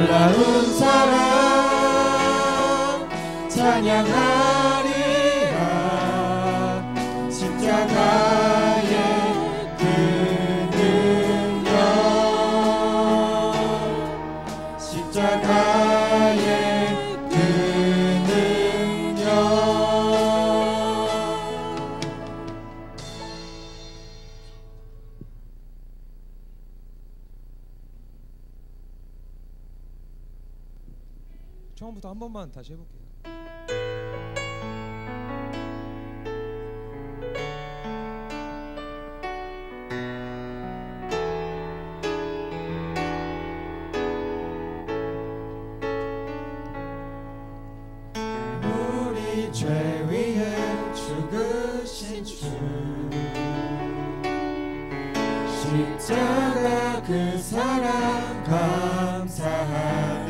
놀라운 사랑 찬양하리라. 십자가의 그 능력, 십자가의 그 능력. 처음부터 한 번만 다시 해볼게요. 우리 죄 위해 죽으신 주, 십자가 그 사랑 감사하네.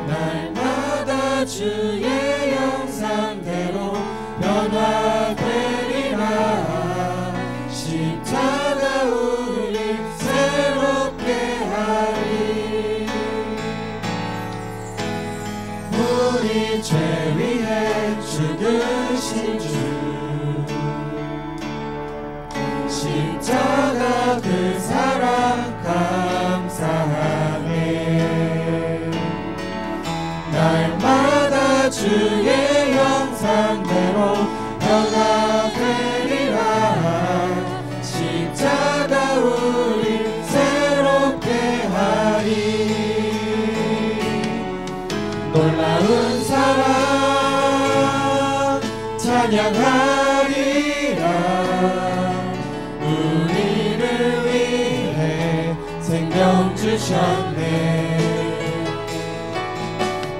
날마다 주의 형상대로 변화되리라. 십자가 우리 새롭게 하리. 우리 죄 위해 죽으신 주, 십자가 그 사랑 감사하네. 날마다 주의 형상대로 변화되리라. 십자가 우리 새롭게 하리. 놀라운 사랑 찬양하리라. 우리를 위해 생명 주셨네.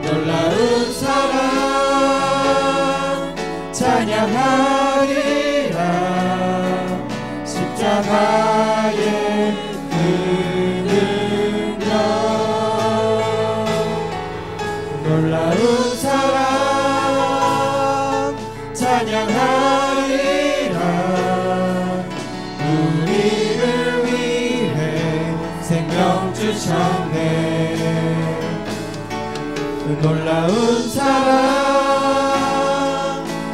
놀라운 사랑 찬양하리라. 십자가의 그 능력, 놀라운 사랑 찬양하리라. 우리를 위해 생명 주셨네. 놀라운 사랑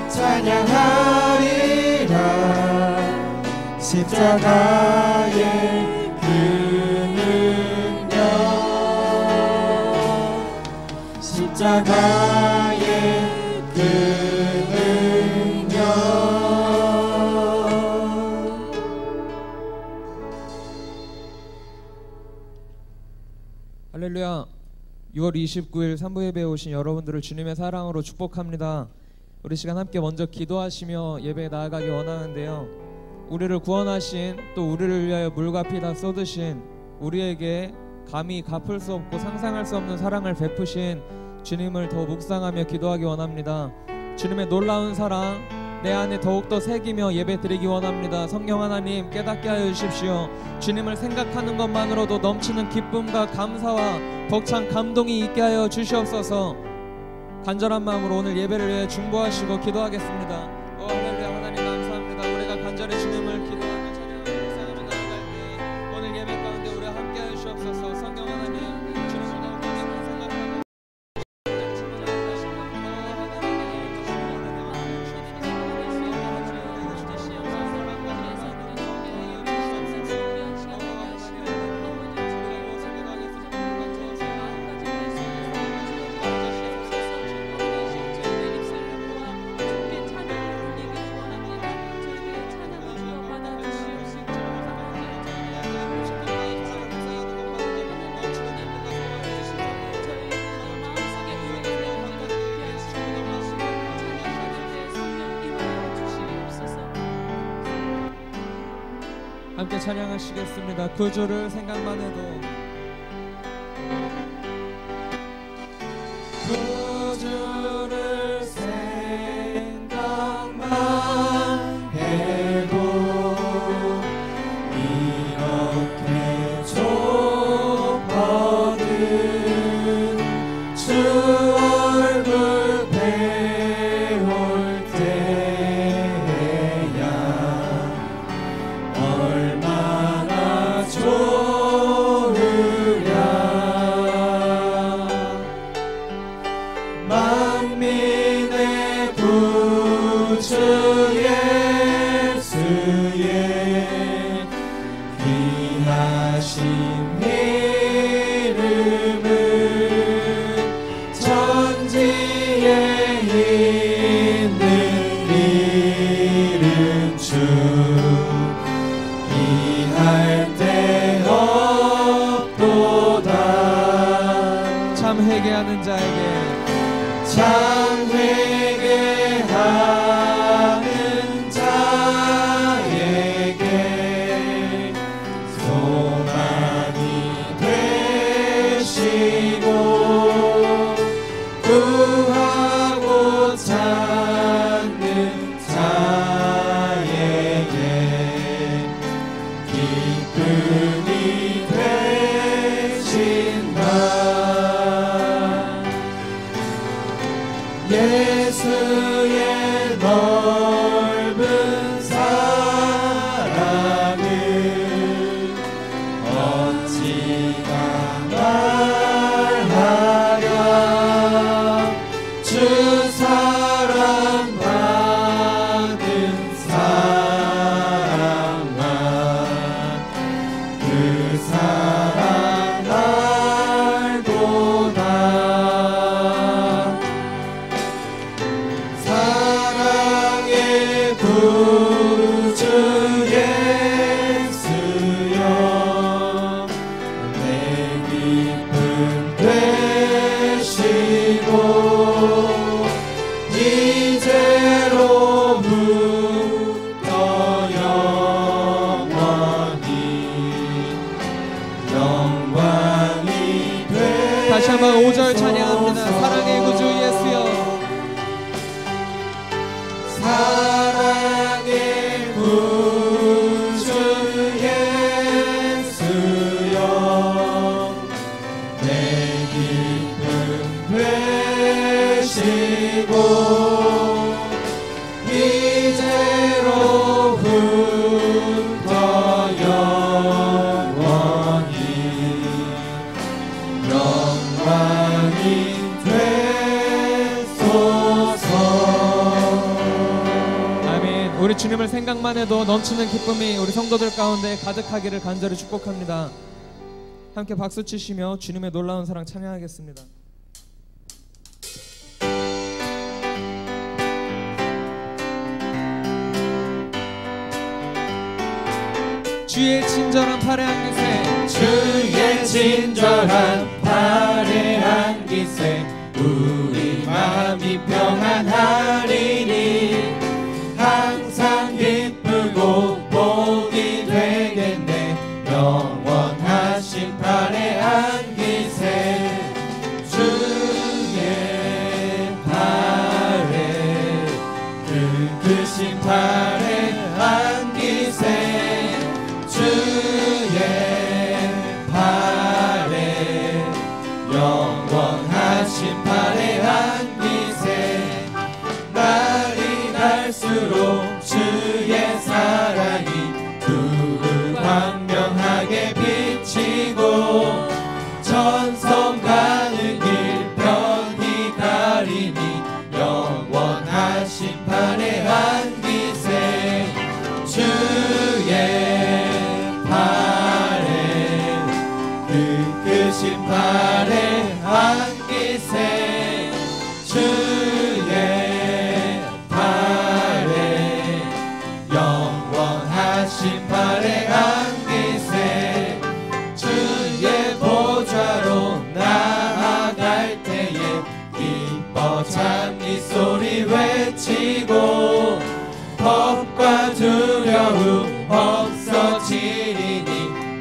찬양하리라. 십자가의 그 능력, 십자가의 그 능력. 할렐루야. 6월 29일 3부 예배에 오신 여러분들을 주님의 사랑으로 축복합니다. 우리 시간 함께 먼저 기도하시며 예배에 나아가기 원하는데요, 우리를 구원하신, 또 우리를 위하여 물과 피 다 쏟으신, 우리에게 감히 갚을 수 없고 상상할 수 없는 사랑을 베푸신 주님을 더 묵상하며 기도하기 원합니다. 주님의 놀라운 사랑 내 안에 더욱더 새기며 예배 드리기 원합니다. 성령 하나님 깨닫게 하여 주십시오. 주님을 생각하는 것만으로도 넘치는 기쁨과 감사와 벅찬 감동이 있게 하여 주시옵소서. 간절한 마음으로 오늘 예배를 위해 중보하시고 기도하겠습니다. 할렐루야. 하나님 감사합니다. 우리가 간절히 주님을 기도하며 찬양하며 묵상하며 나아갈 때 오늘 예배 가운데 우리와 함께 하여 주옵소서. 성령 하나님 주님을 더욱더 생각하고 함께 찬양하시겠습니다. 구주를 생각만 해도, 구주를 생각만 해도 이렇게 좁거든. 주 얼굴 배울 때야 얼마나 좋은지. 기쁨이 되신다. 예수의 넓은 사랑을 어찌나 말하랴. 주 사랑 받은 사람만 그 사랑 알고다. 사랑의 구주 예수여 내 기쁨 되시고 이제로부터 영원히 영광이 되시고. 다시 한번 5절 찬양합니다. 사랑의 구주 예수여. 사랑의 구주 예수여 내 기쁨 되시고 이제로부터 영원히 영광이 되소서. 아멘. 우리 주님을 생각만 해도 넘치는 기쁨이 우리 성도들 가운데 가득하기를 간절히 축복합니다. 함께 박수 치시며 주님의 놀라운 사랑 찬양하겠습니다. 주의 친절한 팔의 안기세, 주의 친절한 팔의 안기세 우리 마음이 평안하리니 항상 기쁘고 복이 되겠네. 영원하신 팔의 안기세 주의 팔에 그 크신 팔의 안기세 주의 팔에 영원하신 팔의 안기세 날이 갈수록 주의 사랑이 두루 광명하게 비치고 천성 가는 길 편히 가리니 영원하신 팔의 안기세 주의 크신 팔의 안기세 주의 팔에 영원하신 팔의 안기세 주의 보좌로 나아갈 때에 기뻐 찬미 소리 외치고 겁과 두려움 없어지리니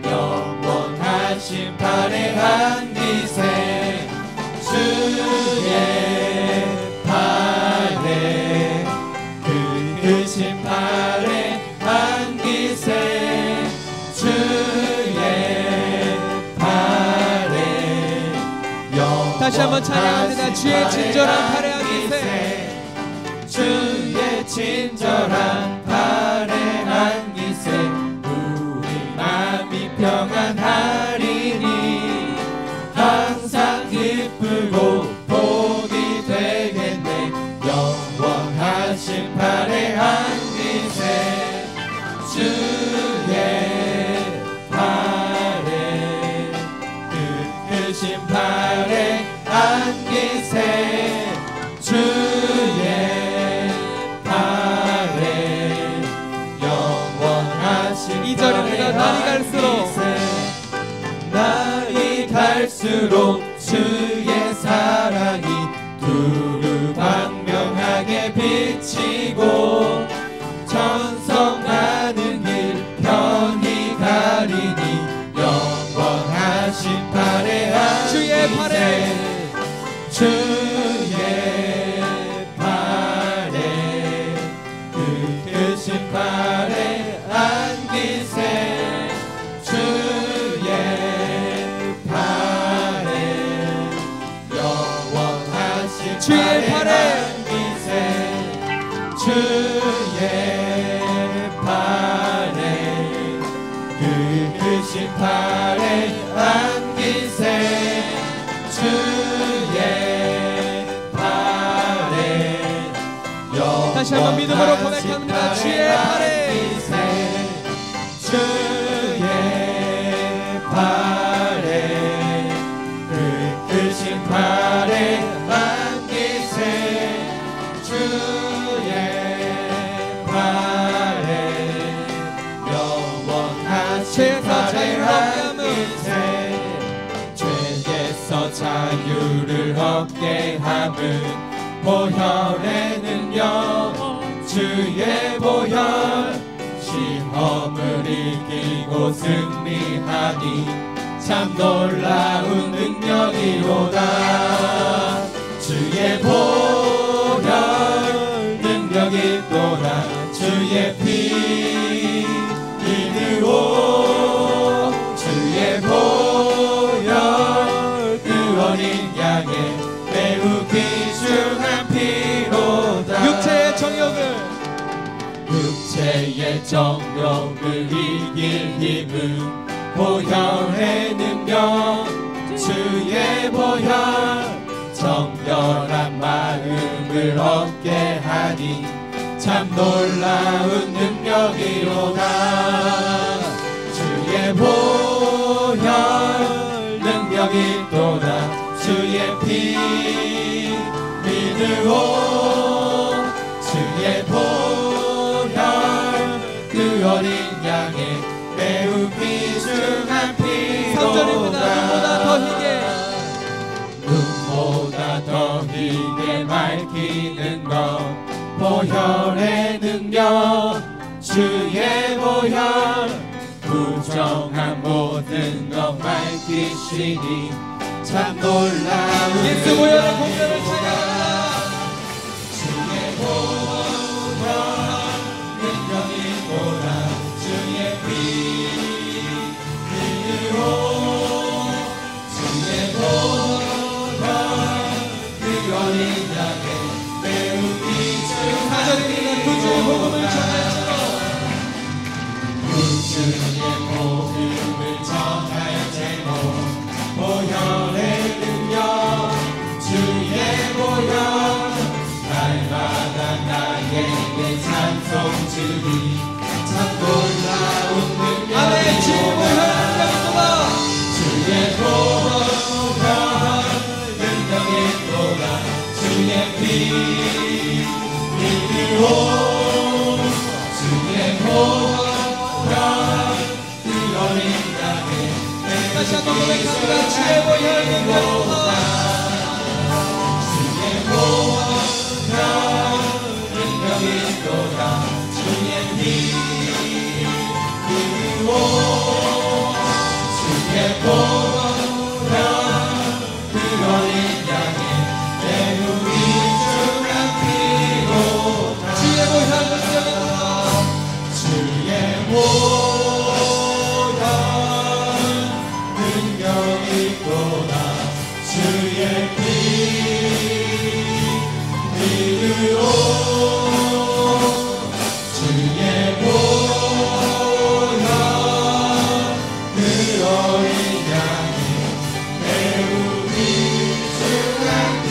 영원하신 팔의 안기세 주의 팔에 그 크신 팔의 안기세 주의 팔에 다시 한번 찬양합니다. 주의 친절한 팔의 안기세 주의 친절한 팔의 안기세 우리 마음이 평안하리니 항상 기쁘고 복이 되겠네. 영원하신 팔의 안기세 주의 팔에 그 크신 팔의 안기세 주의 팔에 영원하신 2절입니다. 날이 갈수록 날이 갈수록 주의 사랑이 두루 광명하게 비치고 천성 가는 길 편히 가리니 영원하신 팔의 주의 팔에 주의 팔에 그 크신 팔의 안기세 크신 팔에 안기세 주의 팔에 다시 한번 믿음으로 고백합니다. 주의 팔에 주의 팔에 그 크신 팔에 안기세 주의 팔에 영원하신 팔에 안기세 죄에서 자유를 얻게 함은 보혈의 능력 주의 보혈 시험을 이기고 승리하니 참 놀라운 능력이로다 주의 보혈 능력이 또다 주의 피 이르오 주의 보혈 그 어린 양의 매우 귀중한 피로다 육체의 정욕을 이길 힘은 보혈의 능력 주의 보혈 정결한 마음을 얻게 하니 참 놀라운 능력이로다 주의 보혈 능력이 또다 주의 피 믿으오 주의 보혈 그 어린 양의 매우 귀중한 피로다 눈보다 더 희게 밝히는 것 보혈의 능력 주의 보혈 부정한 모든 것 밝히시니 참 놀라운 예수 보혈의 공전을 찬양합니다 주의 보혈 능력이 또다 주의 피 이르오 주의 보혈 그 어린 양의 매우 귀중한 구주의 복음을 전할지로 구주의 복음을 전할지로 보혈의 능력 주의 보혈 날마다 나에게 찬송 주니 참 놀라운 능력이 아멘 주의 보혈의 능력이 또다 주의 보혈 능력이 또다 주의 피 이르오 주의 보혈 그 어린 양의 다시 한번 고백합니다 주의 보혈의 능력이 또다 주의 보혈 능력이 또다 주의 피 이르오 주의 보혈 그 어린 양의 매우 귀중한 피로다 주의 보혈 능력이 또다 주의 보혈 능력이 또다 주의 피 이르오 주의 보혈 그 어린 양의 매우 귀중한 피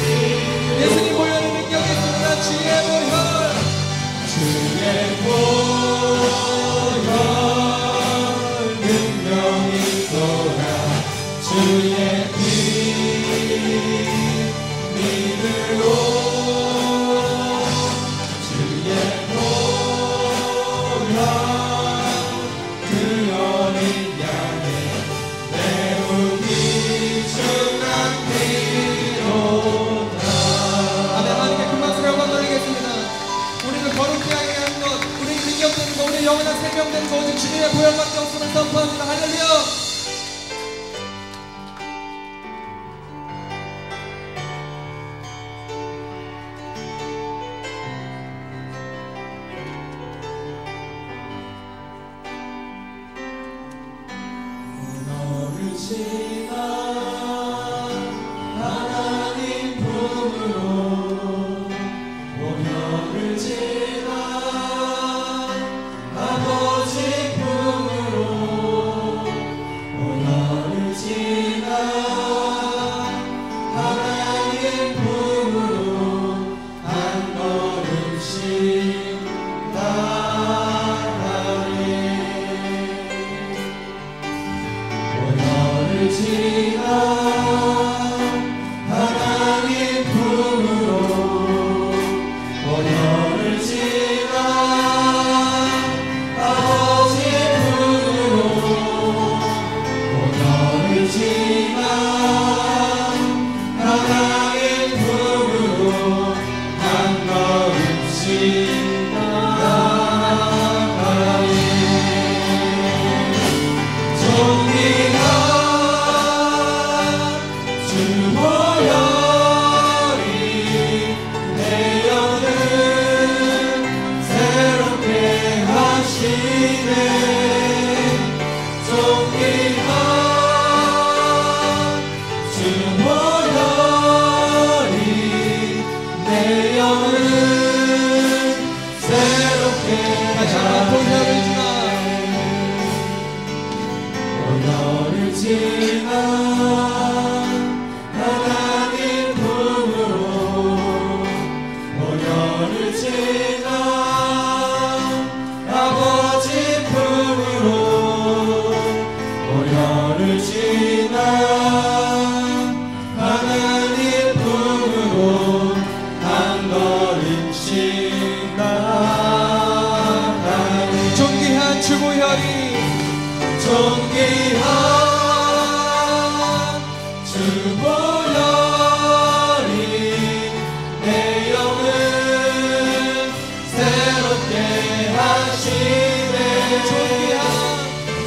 예수님 보혈의 능력이 또다 주의 보혈 주의 보혈 능력이 또다 주의 피 믿으오 주의 보혈 그 어린 양의 매우 귀중한 피로다 아멘 하나님께 큰 박수로 영광 돌리겠습니다 우리를 거룩히 하게 하는 것 우리를 능력되는 것 우리의 영원한 생명되는 것 오직 주님의 보혈밖에 없음을 선포합니다 할렐루야 하나님 품으로 보혈을 지나 아버지 품으로 지나 하나님 품으로 모녀를 지나 아버지 품으로 모녀를 지나 하나님 품으로 한 걸음씩 나아가니 존귀한 주보혈이 존귀한 주보혈이 내 영을 새롭게 하시네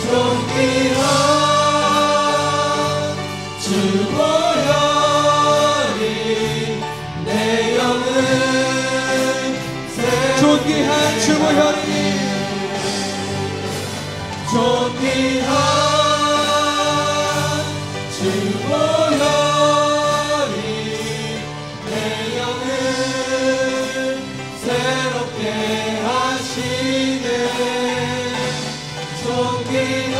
존귀한 주보혈이 내 영을 존귀한 주보혈이 존귀한 주보혈이 내 영을 새롭게 하시네 존귀한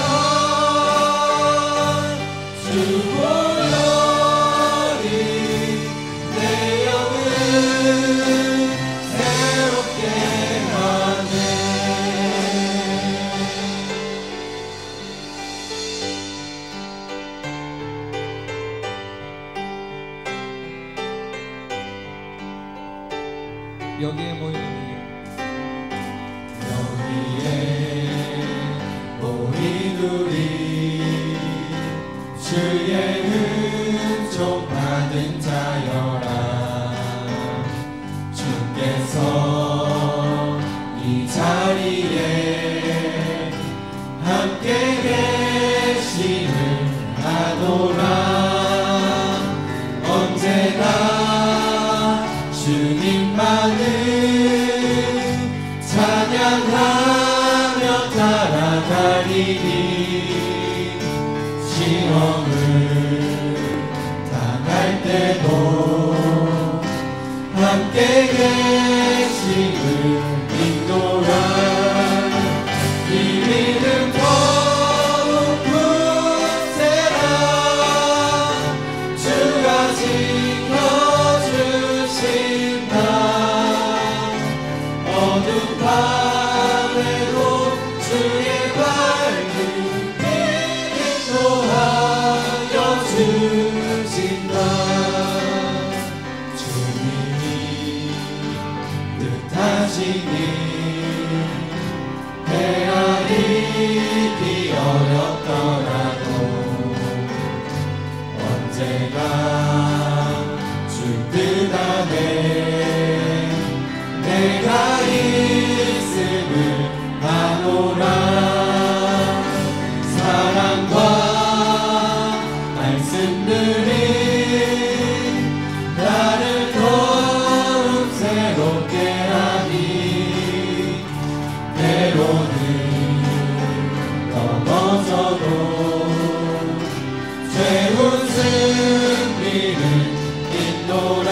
주보혈이 내 영을 새롭게 하네 여기에 모이는 여기에 모인 우리 주의 은총 받은 자여라 주께서 이 자리에 함께 계심을 아노라 언제나 주님만을 찬양하며 따라가리니 시험을 당할 때도 함께 계심을 믿노라 이 믿음 더욱 굳세라 주가 지켜주신다 어둠 밤에도 주의 밝은 빛 인도하여 주신다 주님이 뜻하시니 헤아리기 어렵더라도 언제나 주 뜻 안에 내가 있음을 아노라 사랑과 말씀들이 나를 더욱 새롭게 하니 때로는 넘어져도 최후 승리를 잇노라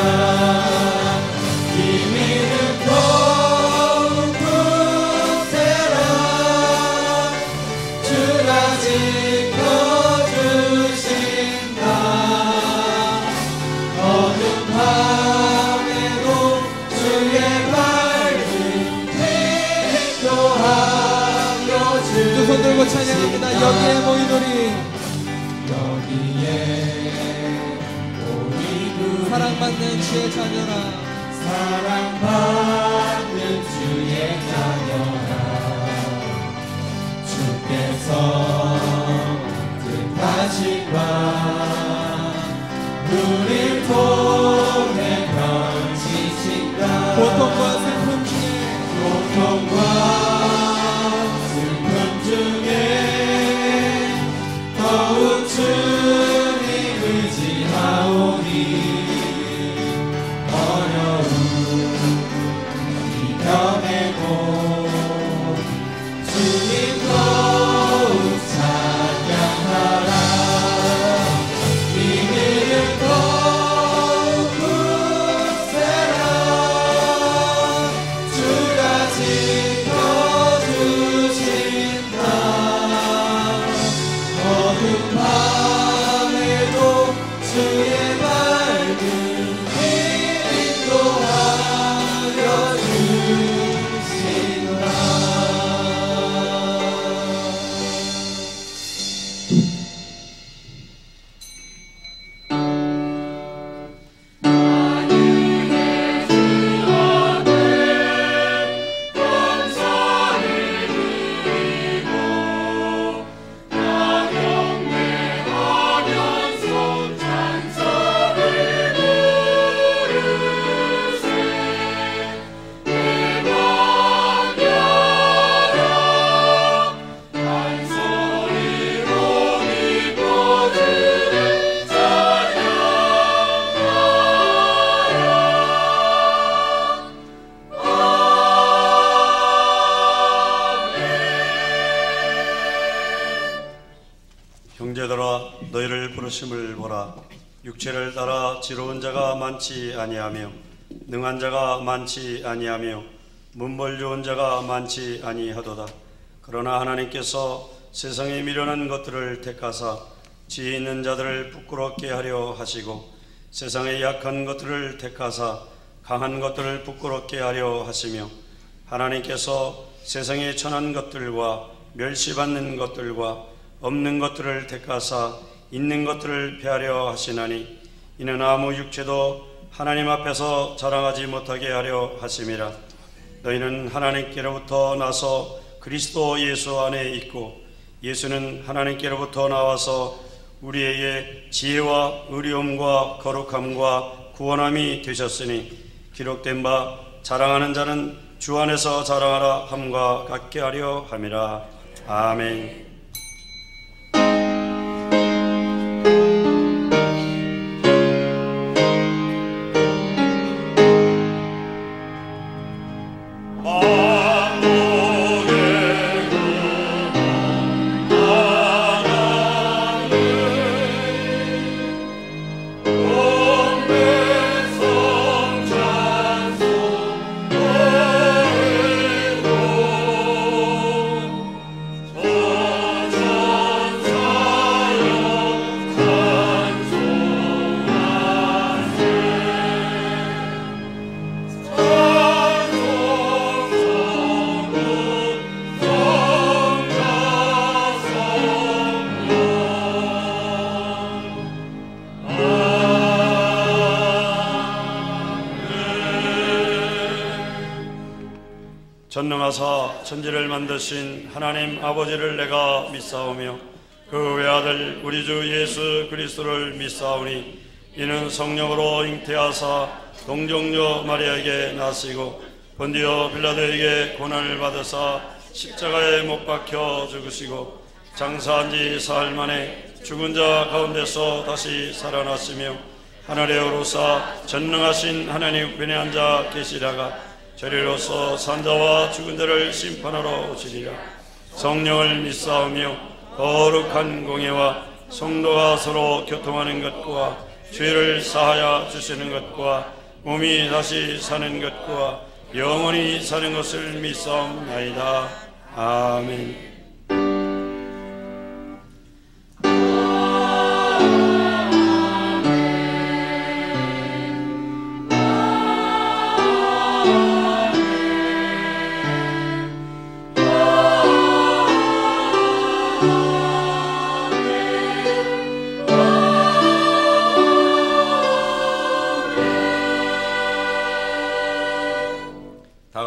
이 믿음 더욱 굳세라 주가 지켜주신다 어둠 밤에도 주의 밝은 빛 인도하여 두 손 들고 찬양합니다. 여기에 모인 우리 여기에 우리 사랑받는 주의 자녀라 사랑받는 주의 자녀라 주께서 뜻하신 바 우릴 통해 펼치신다 고통과 슬픔 중에 고통과 슬픔 중에 더욱 주님 의지하오니 어려움 이겨내고 주님 더욱 찬양하라 이 믿음 더욱 굳세라 주가 지켜주신다 어둠 밤 형제들아, 너희를 부르심을 보라. 육체를 따라 지로운 자가 많지 아니하며 능한 자가 많지 아니하며 문벌 좋은 자가 많지 아니하도다. 그러나 하나님께서 세상에 미련한 것들을 택하사 지혜 있는 자들을 부끄럽게 하려 하시고 세상에 약한 것들을 택하사 강한 것들을 부끄럽게 하려 하시며 하나님께서 세상에 천한 것들과 멸시받는 것들과 없는 것들을 택하사 있는 것들을 폐하려 하시나니 이는 아무 육체도 하나님 앞에서 자랑하지 못하게 하려 하심이라. 너희는 하나님께로부터 나서 그리스도 예수 안에 있고 예수는 하나님께로부터 나와서 우리에게 지혜와 의로움과 거룩함과 구원함이 되셨으니 기록된 바 자랑하는 자는 주 안에서 자랑하라 함과 같게 하려 함이라. 아멘. 전능하사 천지를 만드신 하나님 아버지를 내가 믿사오며 그 외아들 우리 주 예수 그리스도를 믿사오니 이는 성령으로 잉태하사 동정녀 마리아에게 나시고 본디오 빌라도에게 고난을 받으사 십자가에 못 박혀 죽으시고 장사한 지 사흘 만에 죽은 자 가운데서 다시 살아났으며 하늘에 오르사 전능하신 하나님 우편에 앉아 계시다가 저리로서 산자와 죽은 자를 심판하러 오시리라. 성령을 믿사오며 거룩한 공예와 성도가 서로 교통하는 것과 죄를 사하여 주시는 것과 몸이 다시 사는 것과 영원히 사는 것을 믿사옵나이다. 아멘.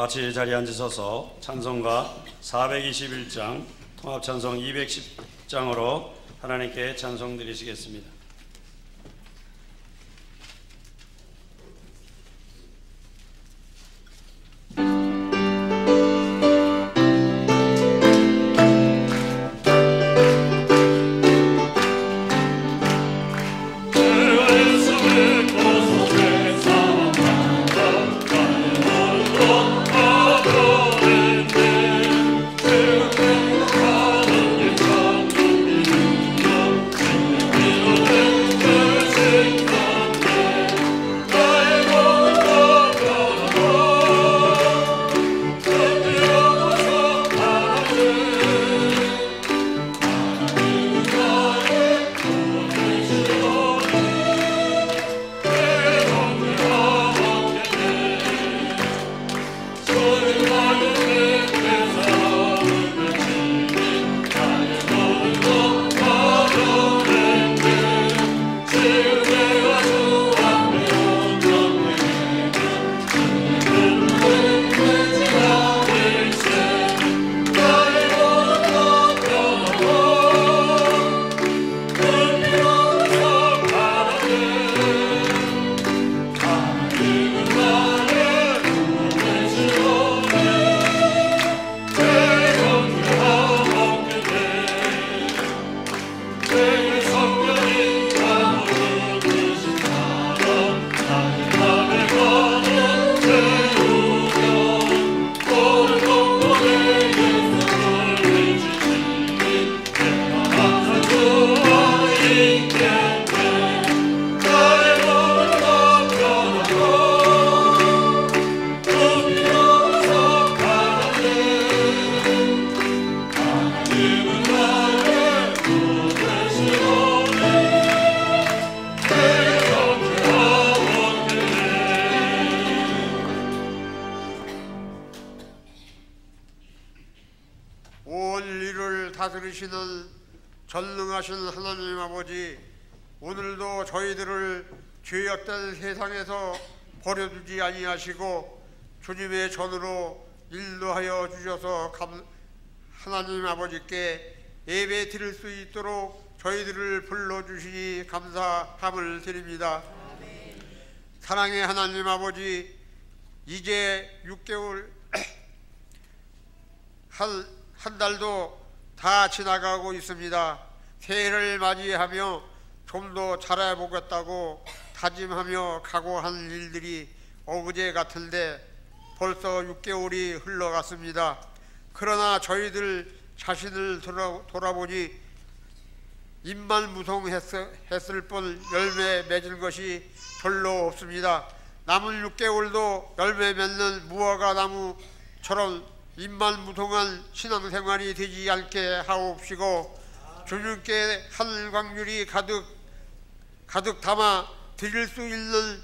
같이 자리에 앉으셔서 찬송가 421장 통합찬송 210장으로 하나님께 찬송 드리시겠습니다. 주 누리시는 전능하신 하나님 아버지, 오늘도 저희들을 죄악된 세상에서 버려두지 아니하시고 주님의 전으로 인도하여 주셔서 하나님 아버지께 예배 드릴 수 있도록 저희들을 불러주시니 감사함을 드립니다. 사랑의 하나님 아버지, 이제 6개월 한 달도 다 지나가고 있습니다. 새해를 맞이하며 좀 더 잘해보겠다고 다짐하며 각오한 일들이 어제 같은데 벌써 6개월이 흘러갔습니다. 그러나 저희들 자신을 돌아보니 입만 무성했을 뿐 열매 맺을 것이 별로 없습니다. 남은 6개월도 열매 맺는 무화과 나무처럼 입만 무성한 신앙생활이 되지 않게 하옵시고, 주님께 한광률이 가득 담아 드릴 수 있는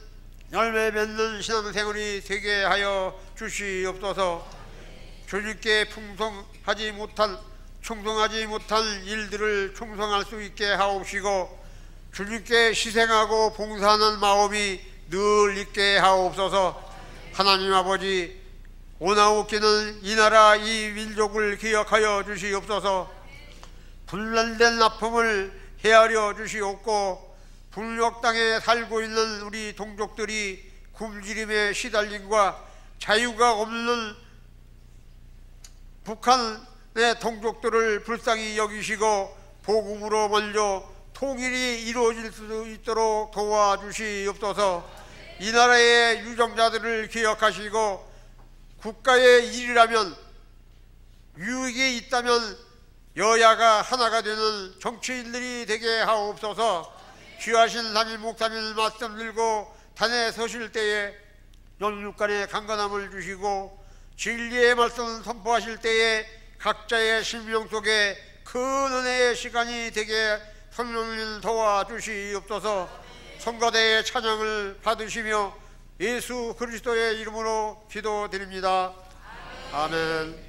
열매 맺는 신앙생활이 되게 하여 주시옵소서. 주님께 충성하지 못한 일들을 충성할 수 있게 하옵시고, 주님께 희생하고 봉사하는 마음이 늘 있게 하옵소서. 하나님 아버지, 오나웃기는 이 나라 이 민족을 기억하여 주시옵소서. 분란된 아픔을 헤아려 주시옵고, 북녘 땅에 살고 있는 우리 동족들이 굶주림에 시달림과 자유가 없는 북한의 동족들을 불쌍히 여기시고 복음으로 먼저 통일이 이루어질 수 있도록 도와주시옵소서. 이 나라의 유정자들을 기억하시고, 국가의 일이라면, 유익이 있다면 여야가 하나가 되는 정치인들이 되게 하옵소서. 귀하신 담임 목사님 말씀 들고 단에 서실 때에 영육간의 강건함을 주시고, 진리의 말씀 선포하실 때에 각자의 심령 속에 큰 은혜의 시간이 되게 성령님 도와주시옵소서. 성가대의 찬양을 받으시며 예수 그리스도의 이름으로 기도드립니다. 아멘.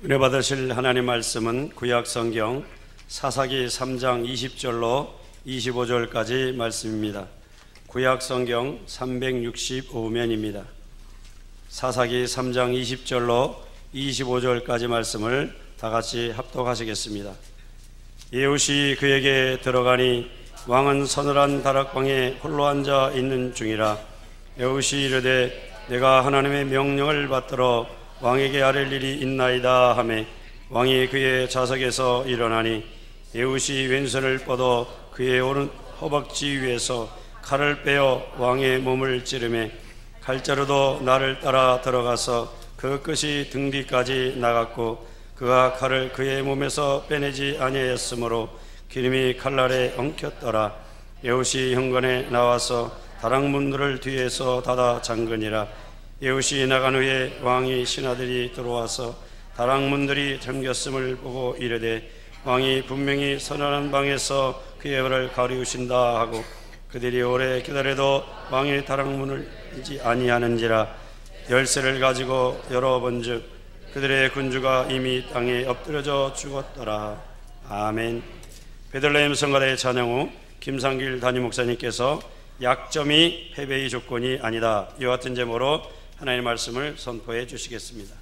은혜 받으실 하나님 말씀은 구약 성경 사사기 3장 20절로 25절까지 말씀입니다. 구약 성경 365면입니다. 사사기 3장 20절로 25절까지 말씀을 다 같이 합독하시겠습니다. 예후시 그에게 들어가니 왕은 서늘한 다락방에 홀로 앉아 있는 중이라. 예후시 이르되 내가 하나님의 명령을 받들어 왕에게 아랠 일이 있나이다 하매, 왕이 그의 좌석에서 일어나니 예후시 왼손을 뻗어 그의 오른 허벅지 위에서 칼을 빼어 왕의 몸을 찌르매, 칼자루도 나를 따라 들어가서 그 끝이 등 뒤까지 나갔고 그가 칼을 그의 몸에서 빼내지 아니하였으므로 기름이 칼날에 엉켰더라. 예후시 현관에 나와서 다락문들을 뒤에서 닫아 잠그니라. 예후시 나간 후에 왕이 신하들이 들어와서 다락문들이 잠겼음을 보고 이르되 왕이 분명히 선언한 방에서 그의 발을 가리우신다 하고, 그들이 오래 기다려도 왕의 다락문을 열지 아니하는지라. 열쇠를 가지고 열어본즉 그들의 군주가 이미 땅에 엎드려져 죽었더라. 아멘. 베들레헴 성가대의 찬양 후 김상길 담임 목사님께서 약점이 패배의 조건이 아니다, 이와 같은 제목으로 하나님의 말씀을 선포해 주시겠습니다.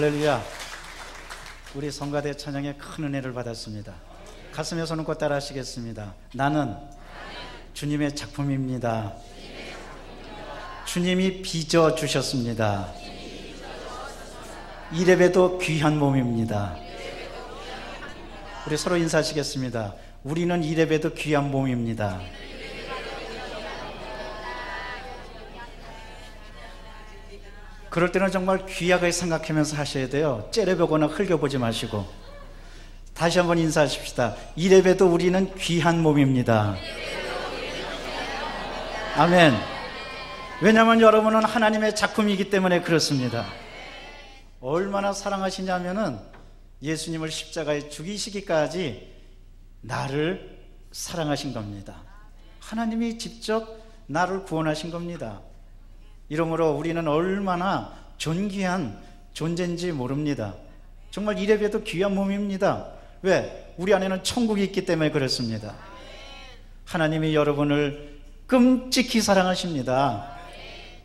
할렐루야. 우리 성가대 찬양에 큰 은혜를 받았습니다. 가슴에 손 얹고 따라 하시겠습니다. 나는 주님의 작품입니다. 주님이 빚어 주셨습니다. 이래봬도 귀한 몸입니다. 우리 서로 인사하시겠습니다. 우리는 이래봬도 귀한 몸입니다. 그럴 때는 정말 귀하게 생각하면서 하셔야 돼요. 째려보거나 흘겨보지 마시고. 다시 한번 인사하십시다. 이래봬도 우리는 귀한 몸입니다. 아멘. 왜냐하면 여러분은 하나님의 작품이기 때문에 그렇습니다. 얼마나 사랑하시냐면은 예수님을 십자가에 죽이시기까지 나를 사랑하신 겁니다. 하나님이 직접 나를 구원하신 겁니다. 이러므로 우리는 얼마나 존귀한 존재인지 모릅니다. 정말 이래봬도 귀한 몸입니다. 왜? 우리 안에는 천국이 있기 때문에 그렇습니다. 하나님이 여러분을 끔찍히 사랑하십니다.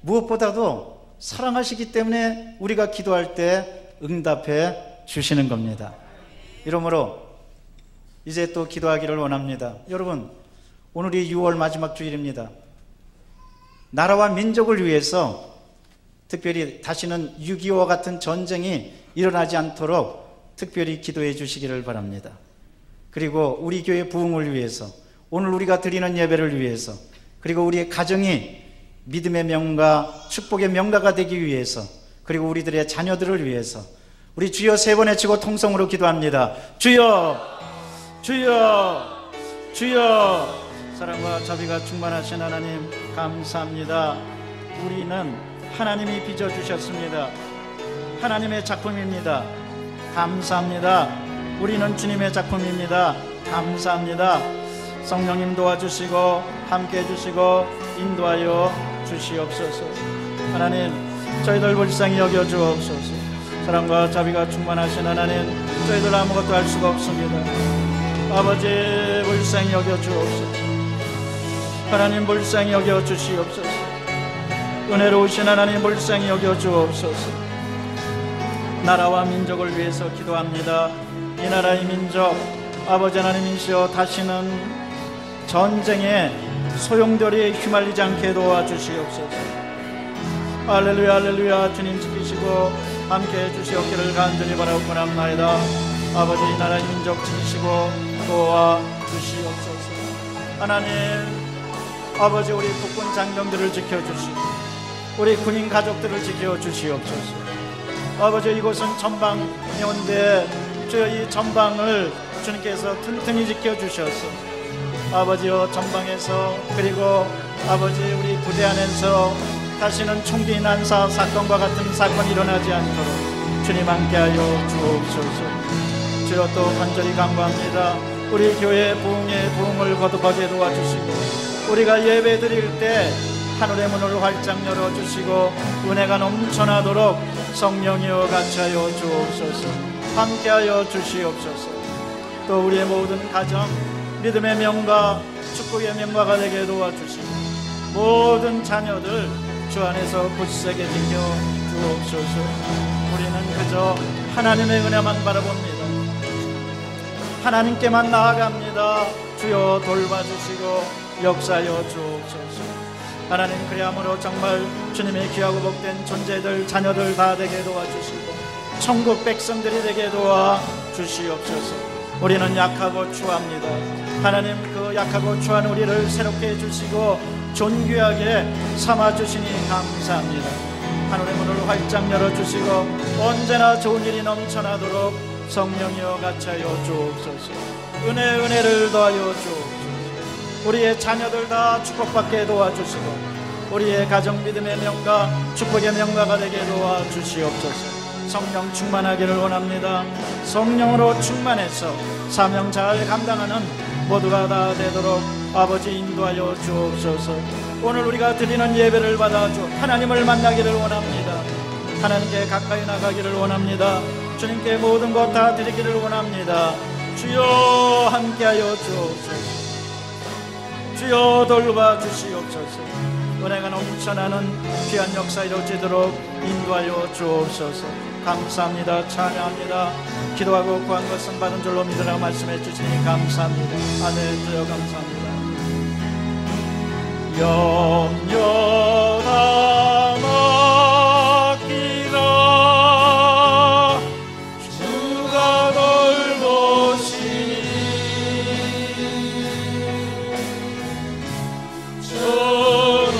무엇보다도 사랑하시기 때문에 우리가 기도할 때 응답해 주시는 겁니다. 이러므로 이제 또 기도하기를 원합니다. 여러분, 오늘이 6월 마지막 주일입니다. 나라와 민족을 위해서 특별히 다시는 6.25와 같은 전쟁이 일어나지 않도록 특별히 기도해 주시기를 바랍니다. 그리고 우리 교회 부흥을 위해서, 오늘 우리가 드리는 예배를 위해서, 그리고 우리의 가정이 믿음의 명가, 축복의 명가가 되기 위해서, 그리고 우리들의 자녀들을 위해서 우리 주여 세 번 외치고 통성으로 기도합니다. 주여, 주여, 주여. 사랑과 자비가 충만하신 하나님 감사합니다. 우리는 하나님이 빚어주셨습니다. 하나님의 작품입니다. 감사합니다. 우리는 주님의 작품입니다. 감사합니다. 성령님 도와주시고 함께 해주시고 인도하여 주시옵소서. 하나님, 저희들 불쌍히 여겨주옵소서. 사랑과 자비가 충만하신 하나님, 저희들 아무것도 할 수가 없습니다. 아버지, 불쌍히 여겨주옵소서. 하나님, 불쌍히 여겨주시옵소서. 은혜로우신 하나님, 불쌍히 여겨주옵소서. 나라와 민족을 위해서 기도합니다. 이 나라의 민족, 아버지 하나님이시여, 다시는 전쟁에 소용돌이에 휘말리지 않게 도와주시옵소서. 할렐루야, 할렐루야. 주님 지키시고 함께 해주시옵기를 간절히 바라고 원합나이다. 아버지, 이 나라의 민족 지키시고 도와주시옵소서. 하나님, 아버지, 우리 국군 장병들을 지켜주시고 우리 군인 가족들을 지켜주시옵소서. 아버지, 이곳은 전방이온데 주여 이 전방을 주님께서 튼튼히 지켜주셔서 아버지여, 전방에서 그리고 아버지 우리 부대 안에서 다시는 총기 난사 사건과 같은 사건이 일어나지 않도록 주님 함께하여 주옵소서. 주여, 또 간절히 간구합니다. 우리 교회 부흥의 부흥을 거듭하게 도와주시고 우리가 예배 드릴 때 하늘의 문을 활짝 열어주시고 은혜가 넘쳐나도록 성령이여 같이 하여 주옵소서. 함께하여 주시옵소서. 또 우리의 모든 가정 믿음의 명가, 축복의 명가가 되게 도와주시고 모든 자녀들 주 안에서 굳세게 지켜 주옵소서. 우리는 그저 하나님의 은혜만 바라봅니다. 하나님께만 나아갑니다. 주여 돌봐주시고 역사하여 주옵소서. 하나님, 그리함으로 정말 주님의 귀하고 복된 존재들, 자녀들 다 되게 도와주시고 천국 백성들이 되게 도와주시옵소서. 우리는 약하고 추합니다. 하나님, 그 약하고 추한 우리를 새롭게 해주시고 존귀하게 삼아주시니 감사합니다. 하늘의 문을 활짝 열어주시고 언제나 좋은 일이 넘쳐나도록 성령이여 같이 하여 주옵소서. 은혜를 더하여 주옵소서. 우리의 자녀들 다 축복받게 도와주시고 우리의 가정 믿음의 명가, 축복의 명가가 되게 도와주시옵소서. 성령 충만하기를 원합니다. 성령으로 충만해서 사명 잘 감당하는 모두가 다 되도록 아버지 인도하여 주옵소서. 오늘 우리가 드리는 예배를 받아주 하나님을 만나기를 원합니다. 하나님께 가까이 나가기를 원합니다. 주님께 모든 것 다 드리기를 원합니다. 주여 함께하여 주옵소서. 주여 돌봐 주시옵소서. 은혜가 넘쳐나는 귀한 역사 이루어지도록 인도하여 주옵소서. 감사합니다. 찬양합니다. 기도하고 구한 것은 받은 줄로 믿으라고 말씀해 주시니 감사합니다. 아멘. 주여 감사합니다. 염려다 맡기라. 주가 돌보시니 주는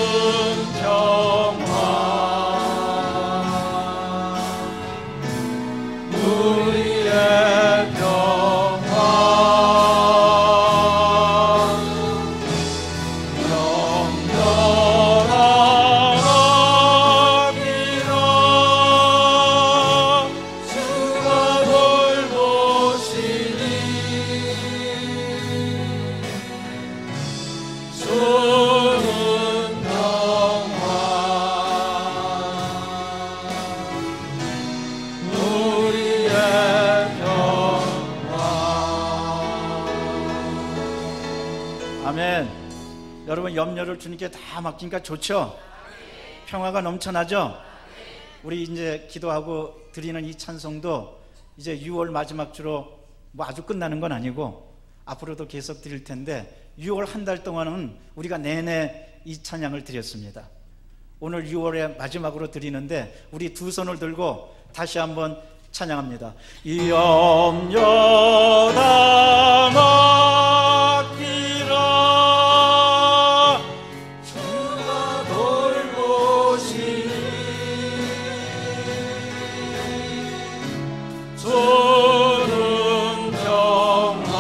평화 우리의 평화 아멘. 여러분 염려를 주님께 다 맡기니까 좋죠? 평화가 넘쳐나죠? 우리 이제 기도하고 드리는 이 찬송도 이제 6월 마지막 주로 뭐 아주 끝나는 건 아니고 앞으로도 계속 드릴 텐데 6월 한 달 동안은 우리가 내내 이 찬양을 드렸습니다. 오늘 6월의 마지막으로 드리는데 우리 두 손을 들고 다시 한번 찬양합니다. 이 염려 다 맡기라. 주가 돌보시니 주는 평화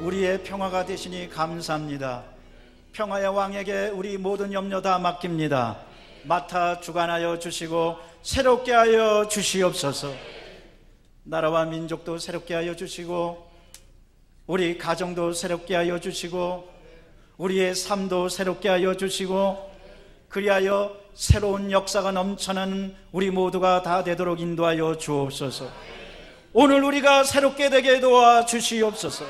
우리의 평화 평화가 되시니 감사합니다. 평화의 왕에게 우리 모든 염려 다 맡깁니다. 맡아 주관하여 주시고 새롭게 하여 주시옵소서. 나라와 민족도 새롭게 하여 주시고 우리 가정도 새롭게 하여 주시고 우리의 삶도 새롭게 하여 주시고 그리하여 새로운 역사가 넘쳐나는 우리 모두가 다 되도록 인도하여 주옵소서. 오늘 우리가 새롭게 되게 도와 주시옵소서.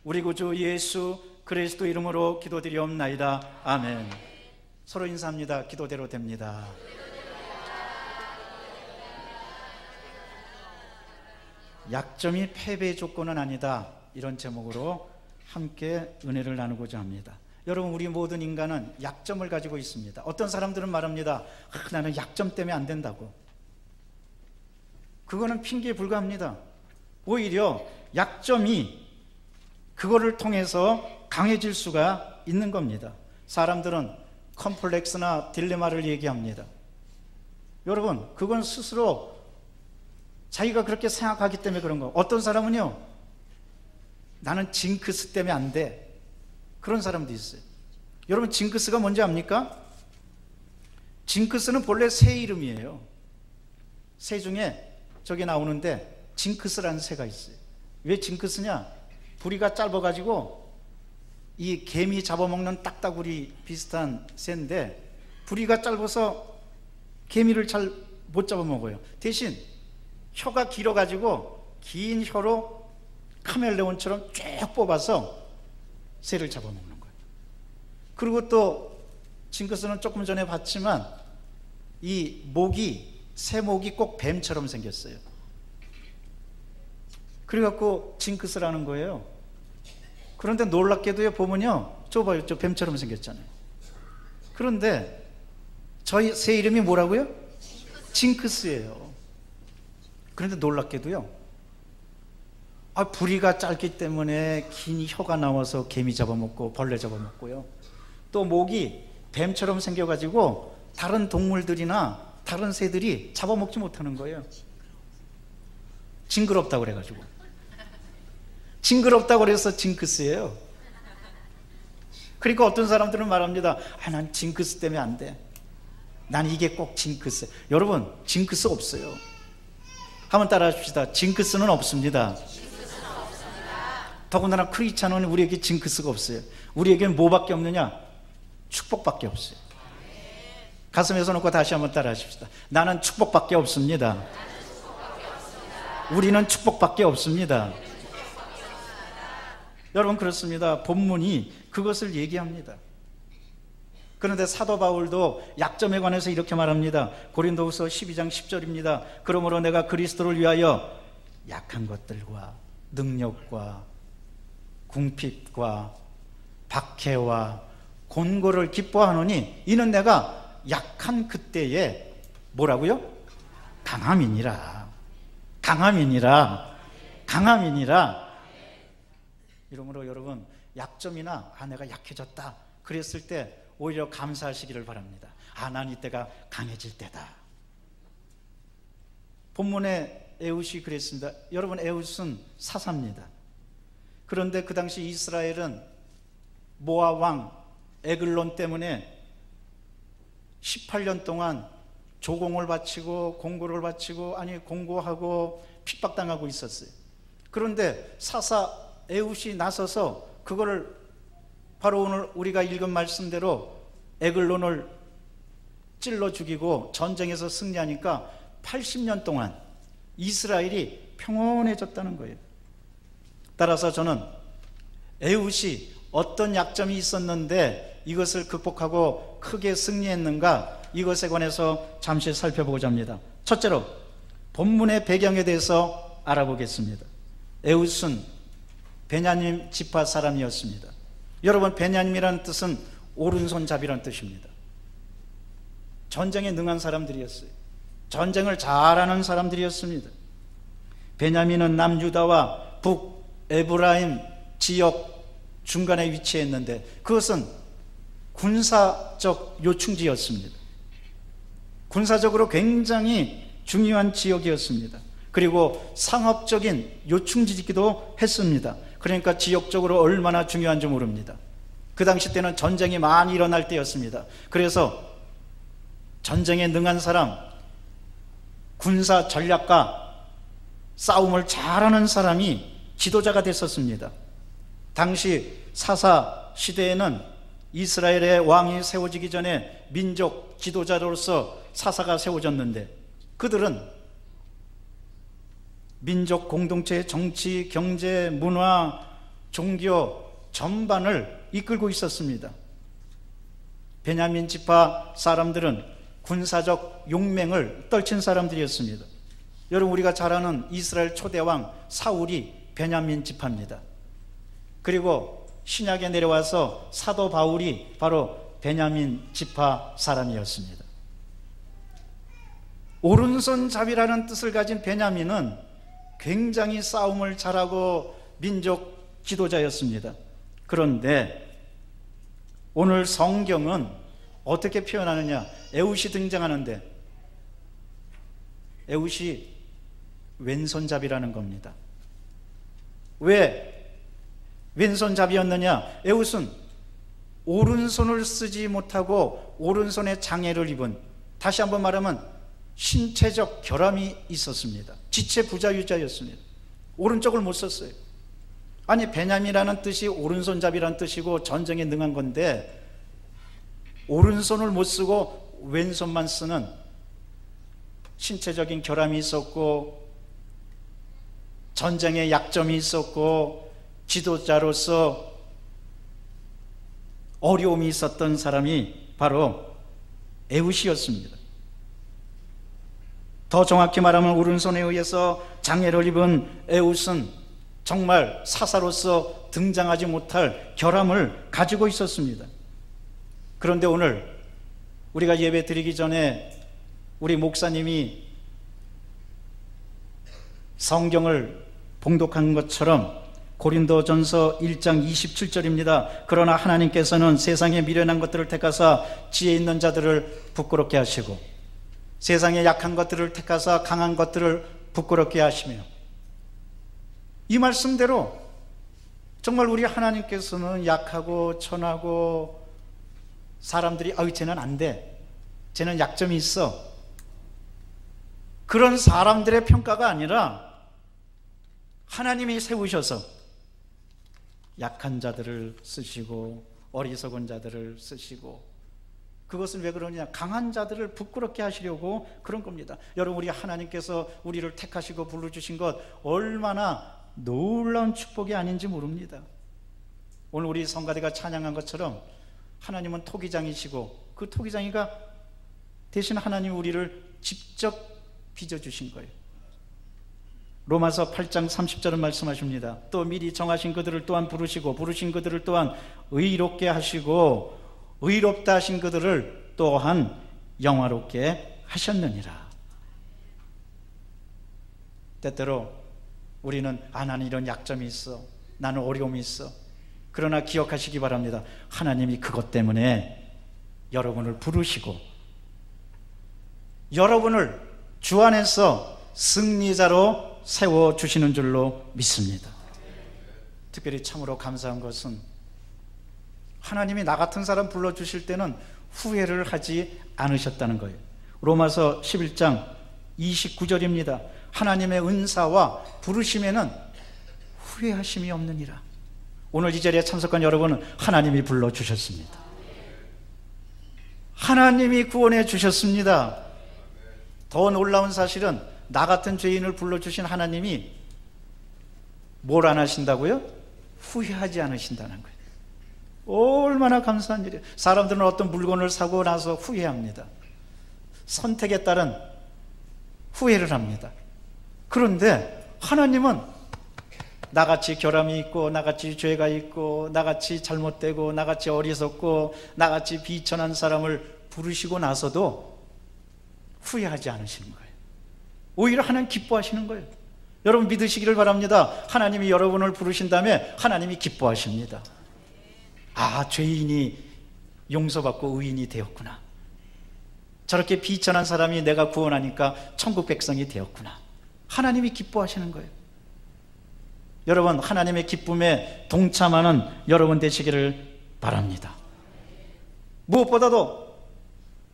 우리 구주 예수 그리스도 이름으로 기도드리옵나이다. 아멘. 서로 인사합니다. 기도대로 됩니다. 약점이 패배의 조건은 아니다, 이런 제목으로 함께 은혜를 나누고자 합니다. 여러분, 우리 모든 인간은 약점을 가지고 있습니다. 어떤 사람들은 말합니다. 나는 약점 때문에 안 된다고. 그거는 핑계에 불과합니다. 오히려 약점이 그거를 통해서 강해질 수가 있는 겁니다. 사람들은 컴플렉스나 딜레마를 얘기합니다. 여러분, 그건 스스로 자기가 그렇게 생각하기 때문에 그런 거. 어떤 사람은요, 나는 징크스 때문에 안 돼, 그런 사람도 있어요. 여러분, 징크스가 뭔지 압니까? 징크스는 본래 새 이름이에요. 새 중에 저기 나오는데 징크스라는 새가 있어요. 왜 징크스냐? 부리가 짧아가지고 이 개미 잡아먹는 딱따구리 비슷한 새인데 부리가 짧아서 개미를 잘 못 잡아먹어요. 대신 혀가 길어가지고 긴 혀로 카멜레온처럼 쭉 뽑아서 새를 잡아먹는 거예요. 그리고 또 징크스는 조금 전에 봤지만 이 목이, 새 목이 꼭 뱀처럼 생겼어요. 그래갖고 징크스라는 거예요. 그런데 놀랍게도요, 보면요, 저 봐요, 저 뱀처럼 생겼잖아요. 그런데 저희 새 이름이 뭐라고요? 징크스예요. 그런데 놀랍게도요, 부리가 짧기 때문에 긴 혀가 나와서 개미 잡아먹고 벌레 잡아먹고요, 또 목이 뱀처럼 생겨가지고 다른 동물들이나 다른 새들이 잡아먹지 못하는 거예요. 징그럽다고 그래가지고. 징그럽다고 그래서 징크스예요. 그러니까 어떤 사람들은 말합니다. 난 징크스 때문에 안 돼. 난 이게 꼭 징크스. 여러분, 징크스 없어요. 한번 따라 하십시다. 징크스는 없습니다. 더군다나 크리스찬은 우리에게 징크스가 없어요. 우리에게는 뭐밖에 없느냐? 축복밖에 없어요. 가슴에 손 놓고 다시 한번 따라 하십시다. 나는 축복밖에 없습니다. 우리는 축복밖에 없습니다. 여러분, 그렇습니다. 본문이 그것을 얘기합니다. 그런데 사도 바울도 약점에 관해서 이렇게 말합니다. 고린도후서 12장 10절입니다. 그러므로 내가 그리스도를 위하여 약한 것들과 능력과 궁핍과 박해와 곤고를 기뻐하노니 이는 내가 약한 그때에 뭐라고요? 강함이니라. 강함이니라. 강함이니라. 이러므로 여러분, 약점이나 내가 약해졌다 그랬을 때 오히려 감사하시기를 바랍니다. 난 이때가 강해질 때다. 본문에 에훗이 그랬습니다. 여러분, 에훗은 사사입니다. 그런데 그 당시 이스라엘은 모압 왕 에글론 때문에 18년 동안 조공을 바치고 공고를 바치고 공고하고 핍박당하고 있었어요. 그런데 사사 에훗이 나서서 그거를 바로 오늘 우리가 읽은 말씀대로 에글론을 찔러 죽이고 전쟁에서 승리하니까 80년 동안 이스라엘이 평온해졌다는 거예요. 따라서 저는 에훗이 어떤 약점이 있었는데 이것을 극복하고 크게 승리했는가, 이것에 관해서 잠시 살펴보고자 합니다. 첫째로 본문의 배경에 대해서 알아보겠습니다. 에훗은 베냐민 지파 사람이었습니다. 여러분, 베냐민이라는 뜻은 오른손잡이라는 뜻입니다. 전쟁에 능한 사람들이었어요. 전쟁을 잘하는 사람들이었습니다. 베냐민은 남유다와 북에브라임 지역 중간에 위치했는데 그것은 군사적 요충지였습니다. 군사적으로 굉장히 중요한 지역이었습니다. 그리고 상업적인 요충지이기도 했습니다. 그러니까 지역적으로 얼마나 중요한지 모릅니다. 그 당시 때는 전쟁이 많이 일어날 때였습니다. 그래서 전쟁에 능한 사람, 군사 전략가, 싸움을 잘하는 사람이 지도자가 됐었습니다. 당시 사사 시대에는 이스라엘의 왕이 세워지기 전에 민족 지도자로서 사사가 세워졌는데 그들은 민족 공동체의 정치, 경제, 문화, 종교 전반을 이끌고 있었습니다. 베냐민 지파 사람들은 군사적 용맹을 떨친 사람들이었습니다. 여러분, 우리가 잘 아는 이스라엘 초대왕 사울이 베냐민 지파입니다. 그리고 신약에 내려와서 사도 바울이 바로 베냐민 지파 사람이었습니다. 오른손잡이라는 뜻을 가진 베냐민은 굉장히 싸움을 잘하고 민족 지도자였습니다. 그런데 오늘 성경은 어떻게 표현하느냐? 에훗이 등장하는데 에훗이 왼손잡이라는 겁니다. 왜 왼손잡이였느냐? 에훗은 오른손을 쓰지 못하고 오른손에 장애를 입은, 다시 한번 말하면 신체적 결함이 있었습니다. 지체 부자유자였습니다. 오른쪽을 못 썼어요. 베냐민이라는 뜻이 오른손잡이라는 뜻이고 전쟁에 능한 건데 오른손을 못 쓰고 왼손만 쓰는 신체적인 결함이 있었고 전쟁에 약점이 있었고 지도자로서 어려움이 있었던 사람이 바로 에훗이었습니다. 더 정확히 말하면 오른손에 의해서 장애를 입은 에훗은 정말 사사로서 등장하지 못할 결함을 가지고 있었습니다. 그런데 오늘 우리가 예배 드리기 전에 우리 목사님이 성경을 봉독한 것처럼 고린도전서 1장 27절입니다. 그러나 하나님께서는 세상에 미련한 것들을 택하사 지혜 있는 자들을 부끄럽게 하시고 세상에 약한 것들을 택하사 강한 것들을 부끄럽게 하시며 이 말씀대로 정말 우리 하나님께서는 약하고 천하고 사람들이 쟤는 안 돼, 쟤는 약점이 있어, 그런 사람들의 평가가 아니라 하나님이 세우셔서 약한 자들을 쓰시고 어리석은 자들을 쓰시고, 그것은 왜 그러냐? 강한 자들을 부끄럽게 하시려고 그런 겁니다. 여러분, 우리 하나님께서 우리를 택하시고 불러주신 것 얼마나 놀라운 축복이 아닌지 모릅니다. 오늘 우리 성가대가 찬양한 것처럼 하나님은 토기장이시고 그 토기장이가 대신 하나님 우리를 직접 빚어주신 거예요. 로마서 8장 30절은 말씀하십니다. 또 미리 정하신 그들을 또한 부르시고 부르신 그들을 또한 의롭게 하시고 의롭다 하신 그들을 또한 영화롭게 하셨느니라. 때때로 우리는 나는 이런 약점이 있어, 나는 어려움이 있어. 그러나 기억하시기 바랍니다. 하나님이 그것 때문에 여러분을 부르시고 여러분을 주 안에서 승리자로 세워주시는 줄로 믿습니다. 특별히 참으로 감사한 것은 하나님이 나 같은 사람 불러주실 때는 후회를 하지 않으셨다는 거예요. 로마서 11장 29절입니다. 하나님의 은사와 부르심에는 후회하심이 없느니라. 오늘 이 자리에 참석한 여러분은 하나님이 불러주셨습니다. 하나님이 구원해 주셨습니다. 더 놀라운 사실은 나 같은 죄인을 불러주신 하나님이 뭘 안 하신다고요? 후회하지 않으신다는 거예요. 얼마나 감사한 일이에요. 사람들은 어떤 물건을 사고 나서 후회합니다. 선택에 따른 후회를 합니다. 그런데 하나님은 나같이 결함이 있고 나같이 죄가 있고 나같이 잘못되고 나같이 어리석고 나같이 비천한 사람을 부르시고 나서도 후회하지 않으시는 거예요. 오히려 하나님 기뻐하시는 거예요. 여러분 믿으시기를 바랍니다. 하나님이 여러분을 부르신 다음에 하나님이 기뻐하십니다. 아, 죄인이 용서받고 의인이 되었구나. 저렇게 비천한 사람이 내가 구원하니까 천국 백성이 되었구나. 하나님이 기뻐하시는 거예요. 여러분, 하나님의 기쁨에 동참하는 여러분 되시기를 바랍니다. 무엇보다도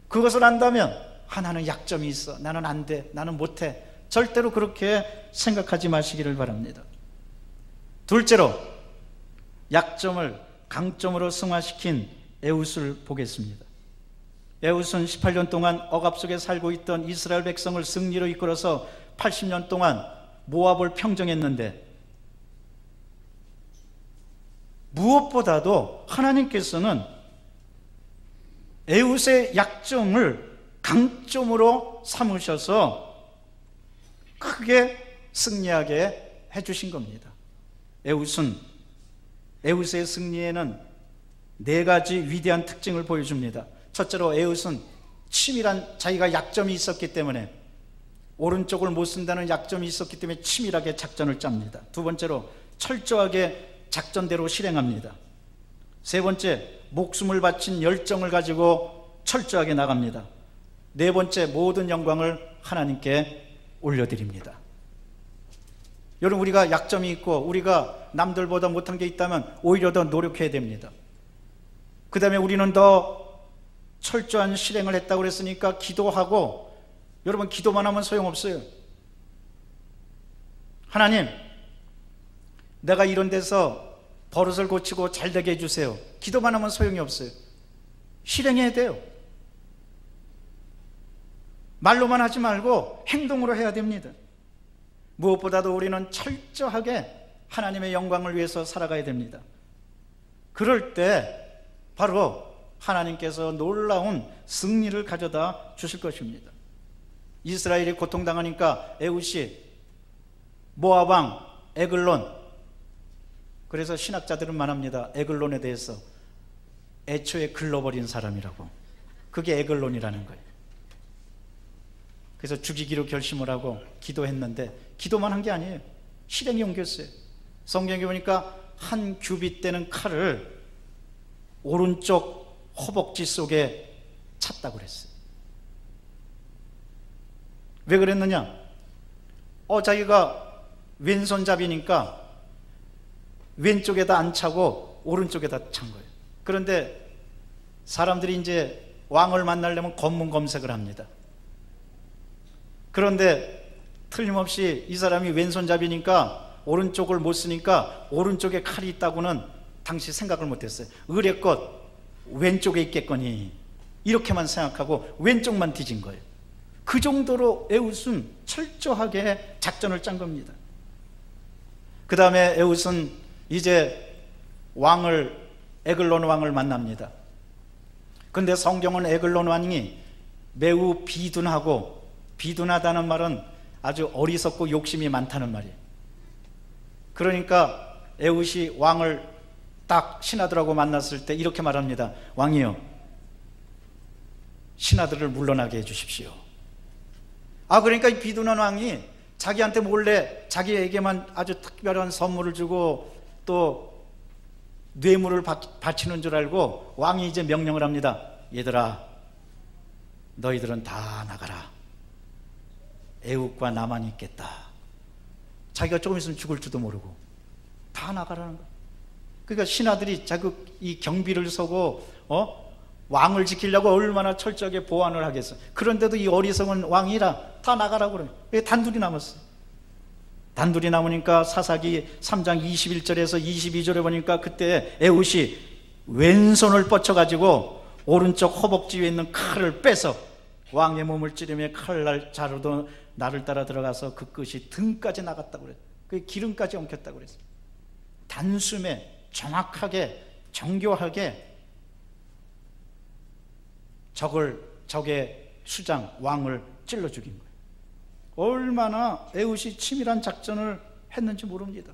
그것을 안다면 나는 약점이 있어, 나는 안 돼, 나는 못해, 절대로 그렇게 생각하지 마시기를 바랍니다. 둘째로, 약점을 강점으로 승화시킨 에훗을 보겠습니다. 에훗은 18년 동안 억압 속에 살고 있던 이스라엘 백성을 승리로 이끌어서 80년 동안 모압을 평정했는데, 무엇보다도 하나님께서는 에훗의 약점을 강점으로 삼으셔서 크게 승리하게 해주신 겁니다. 에훗의 승리에는 네 가지 위대한 특징을 보여줍니다. 첫째로 에훗은 치밀한 자기가 약점이 있었기 때문에, 오른쪽을 못 쓴다는 약점이 있었기 때문에 치밀하게 작전을 짭니다. 두 번째로 철저하게 작전대로 실행합니다. 세 번째, 목숨을 바친 열정을 가지고 철저하게 나갑니다. 네 번째, 모든 영광을 하나님께 올려드립니다. 여러분, 우리가 약점이 있고 우리가 남들보다 못한 게 있다면 오히려 더 노력해야 됩니다. 그 다음에 우리는 더 철저한 실행을 했다고 그랬으니까 기도하고, 여러분 기도만 하면 소용없어요. 하나님, 내가 이런 데서 버릇을 고치고 잘 되게 해주세요. 기도만 하면 소용이 없어요. 실행해야 돼요. 말로만 하지 말고 행동으로 해야 됩니다. 무엇보다도 우리는 철저하게 하나님의 영광을 위해서 살아가야 됩니다. 그럴 때 바로 하나님께서 놀라운 승리를 가져다 주실 것입니다. 이스라엘이 고통당하니까 에훗이 모압 왕 에글론, 그래서 신학자들은 말합니다. 에글론에 대해서 애초에 글러버린 사람이라고. 그게 에글론이라는 거예요. 그래서 죽이기로 결심을 하고 기도했는데, 기도만 한 게 아니에요. 실행에 옮겼어요. 성경에 보니까 한 규빗 되는 칼을 오른쪽 허벅지 속에 찼다고 그랬어요. 왜 그랬느냐? 자기가 왼손잡이니까 왼쪽에다 안 차고 오른쪽에다 찬 거예요. 그런데 사람들이 이제 왕을 만나려면 검문 검색을 합니다. 그런데 틀림없이 이 사람이 왼손잡이니까 오른쪽을 못 쓰니까 오른쪽에 칼이 있다고는 당시 생각을 못했어요. 의례껏 왼쪽에 있겠거니 이렇게만 생각하고 왼쪽만 뒤진 거예요. 그 정도로 에훗은 철저하게 작전을 짠 겁니다. 그 다음에 에훗은 이제 에글론 왕을 만납니다. 근데 성경은 에글론 왕이 매우 비둔하고, 비둔하다는 말은 아주 어리석고 욕심이 많다는 말이에요. 그러니까 에훗이 왕을 딱 신하들하고 만났을 때 이렇게 말합니다. 왕이요, 신하들을 물러나게 해주십시오. 그러니까 이 비둔한 왕이 자기한테 몰래 자기에게만 아주 특별한 선물을 주고 또 뇌물을 바치는 줄 알고 왕이 이제 명령을 합니다. 얘들아, 너희들은 다 나가라. 에훗과 나만 있겠다. 자기가 조금 있으면 죽을지도 모르고 다 나가라는 거야. 그러니까 신하들이 이 경비를 서고 왕을 지키려고 얼마나 철저하게 보안을 하겠어. 그런데도 이 어리석은 왕이라 다 나가라고 그래요. 왜 단둘이 남았어요? 단둘이 남으니까 사사기 3장 21절에서 22절에 보니까 그때 에훗이 왼손을 뻗쳐가지고 오른쪽 허벅지 위에 있는 칼을 빼서 왕의 몸을 찌르며 칼날 자루도 나를 따라 들어가서 그 끝이 등까지 나갔다고 그랬어요. 그 기름까지 엉켰다고 그랬어요. 단숨에 정확하게 정교하게 적의 수장 왕을 찔러 죽인 거예요. 얼마나 에훗이 치밀한 작전을 했는지 모릅니다.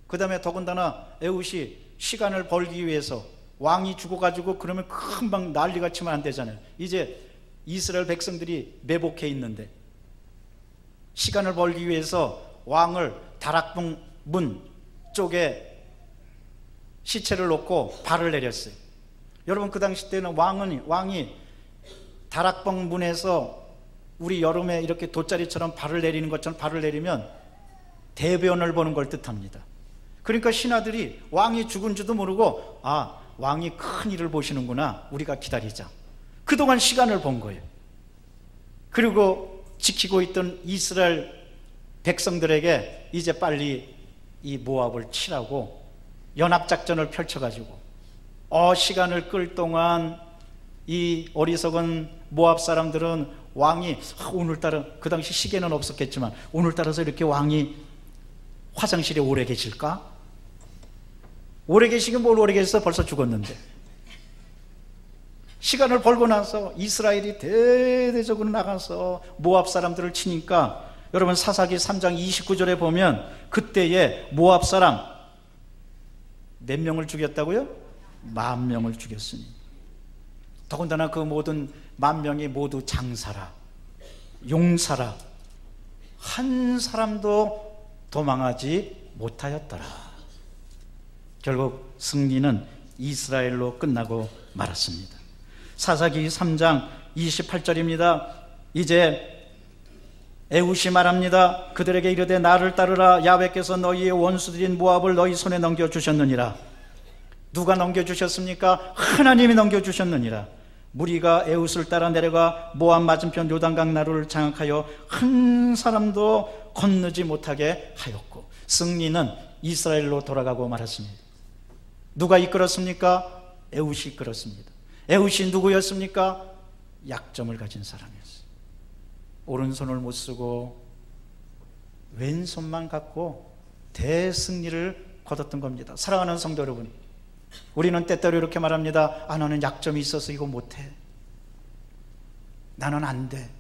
그 다음에 더군다나 에훗이 시간을 벌기 위해서, 왕이 죽어가지고 그러면 금방 난리가 치면 안 되잖아요. 이제 이스라엘 백성들이 매복해 있는데 시간을 벌기 위해서 왕을 다락방 문 쪽에 시체를 놓고 발을 내렸어요. 여러분, 그 당시 때는 왕이 다락방 문에서 우리 여름에 이렇게 돗자리처럼 발을 내리는 것처럼 발을 내리면 대변을 보는 걸 뜻합니다. 그러니까 신하들이 왕이 죽은지도 모르고 왕이 큰 일을 보시는구나, 우리가 기다리자. 그동안 시간을 본 거예요. 그리고 지키고 있던 이스라엘 백성들에게 이제 빨리 이 모압을 치라고 연합작전을 펼쳐가지고 시간을 끌 동안 이 어리석은 모압 사람들은 왕이 오늘따라, 그 당시 시계는 없었겠지만 오늘따라서 이렇게 왕이 화장실에 오래 계실까? 오래 계시긴 뭘 오래 계셔서 벌써 죽었는데. 시간을 벌고 나서 이스라엘이 대대적으로 나가서 모압 사람들을 치니까, 여러분 사사기 3장 29절에 보면 그때에 모압 사람 몇 명을 죽였다고요? 10,000명을 죽였으니. 더군다나 그 모든 10,000명이 모두 장사라, 용사라, 한 사람도 도망하지 못하였더라. 결국 승리는 이스라엘로 끝나고 말았습니다. 사사기 3장 28절입니다. 이제 에훗이 말합니다. 그들에게 이르되 나를 따르라. 야훼께서 너희의 원수들인 모압을 너희 손에 넘겨주셨느니라. 누가 넘겨주셨습니까? 하나님이 넘겨주셨느니라. 무리가 에훗을 따라 내려가 모압 맞은편 요단강 나루를 장악하여 한 사람도 건너지 못하게 하였고, 승리는 이스라엘로 돌아가고 말았습니다. 누가 이끌었습니까? 에훗이 이끌었습니다. 에훗이 누구였습니까? 약점을 가진 사람이었어요. 오른손을 못 쓰고 왼손만 갖고 대승리를 거뒀던 겁니다. 사랑하는 성도 여러분, 우리는 때때로 이렇게 말합니다. 나는 약점이 있어서 이거 못해. 나는 안 돼.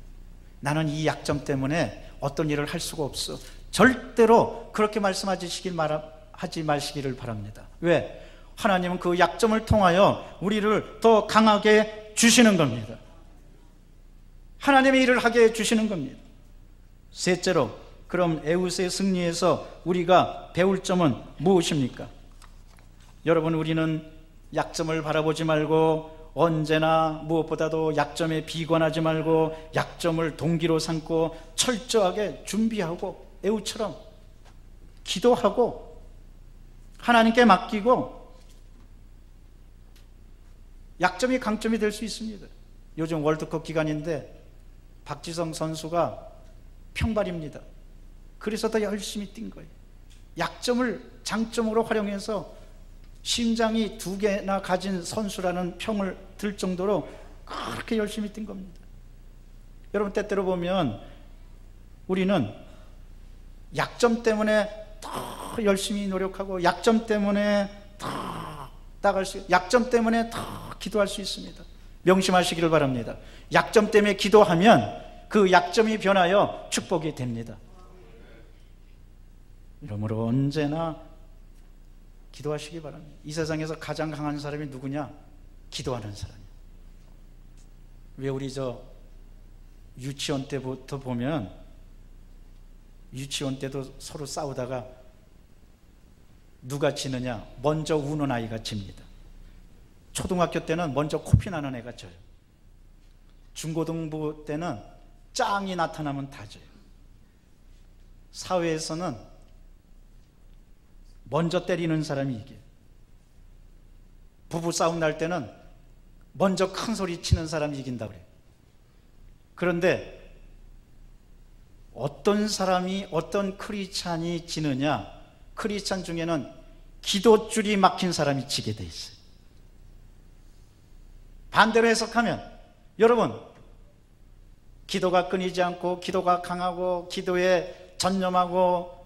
나는 이 약점 때문에 어떤 일을 할 수가 없어. 절대로 그렇게 하지 마시기를 바랍니다. 왜? 하나님은 그 약점을 통하여 우리를 더 강하게 주시는 겁니다. 하나님의 일을 하게 해주시는 겁니다. 셋째로, 그럼 에훗의 승리에서 우리가 배울 점은 무엇입니까? 여러분, 우리는 약점을 바라보지 말고 언제나 무엇보다도 약점에 비관하지 말고 약점을 동기로 삼고 철저하게 준비하고 에훗처럼 기도하고 하나님께 맡기고 약점이 강점이 될 수 있습니다. 요즘 월드컵 기간인데 박지성 선수가 평발입니다. 그래서 더 열심히 뛴 거예요. 약점을 장점으로 활용해서 심장이 2개나 가진 선수라는 평을 들 정도로 그렇게 열심히 뛴 겁니다. 여러분, 때때로 보면 우리는 약점 때문에 더 열심히 노력하고 약점 때문에 더 나갈 수, 약점 때문에 더 기도할 수 있습니다. 명심하시기를 바랍니다. 약점 때문에 기도하면 그 약점이 변하여 축복이 됩니다. 이러므로 언제나 기도하시기 바랍니다. 이 세상에서 가장 강한 사람이 누구냐? 기도하는 사람이에요. 왜 우리 유치원 때부터 보면 유치원 때도 서로 싸우다가 누가 지느냐? 먼저 우는 아이가 집니다. 초등학교 때는 먼저 코피 나는 애가 져요. 중고등부 때는 짱이 나타나면 다 져요. 사회에서는 먼저 때리는 사람이 이겨요. 부부싸움 날 때는 먼저 큰 소리 치는 사람이 이긴다 그래요. 그런데 어떤 사람이, 어떤 크리스찬이 지느냐? 크리스찬 중에는 기도줄이 막힌 사람이 지게 돼 있어요. 반대로 해석하면, 여러분, 기도가 끊이지 않고 기도가 강하고 기도에 전념하고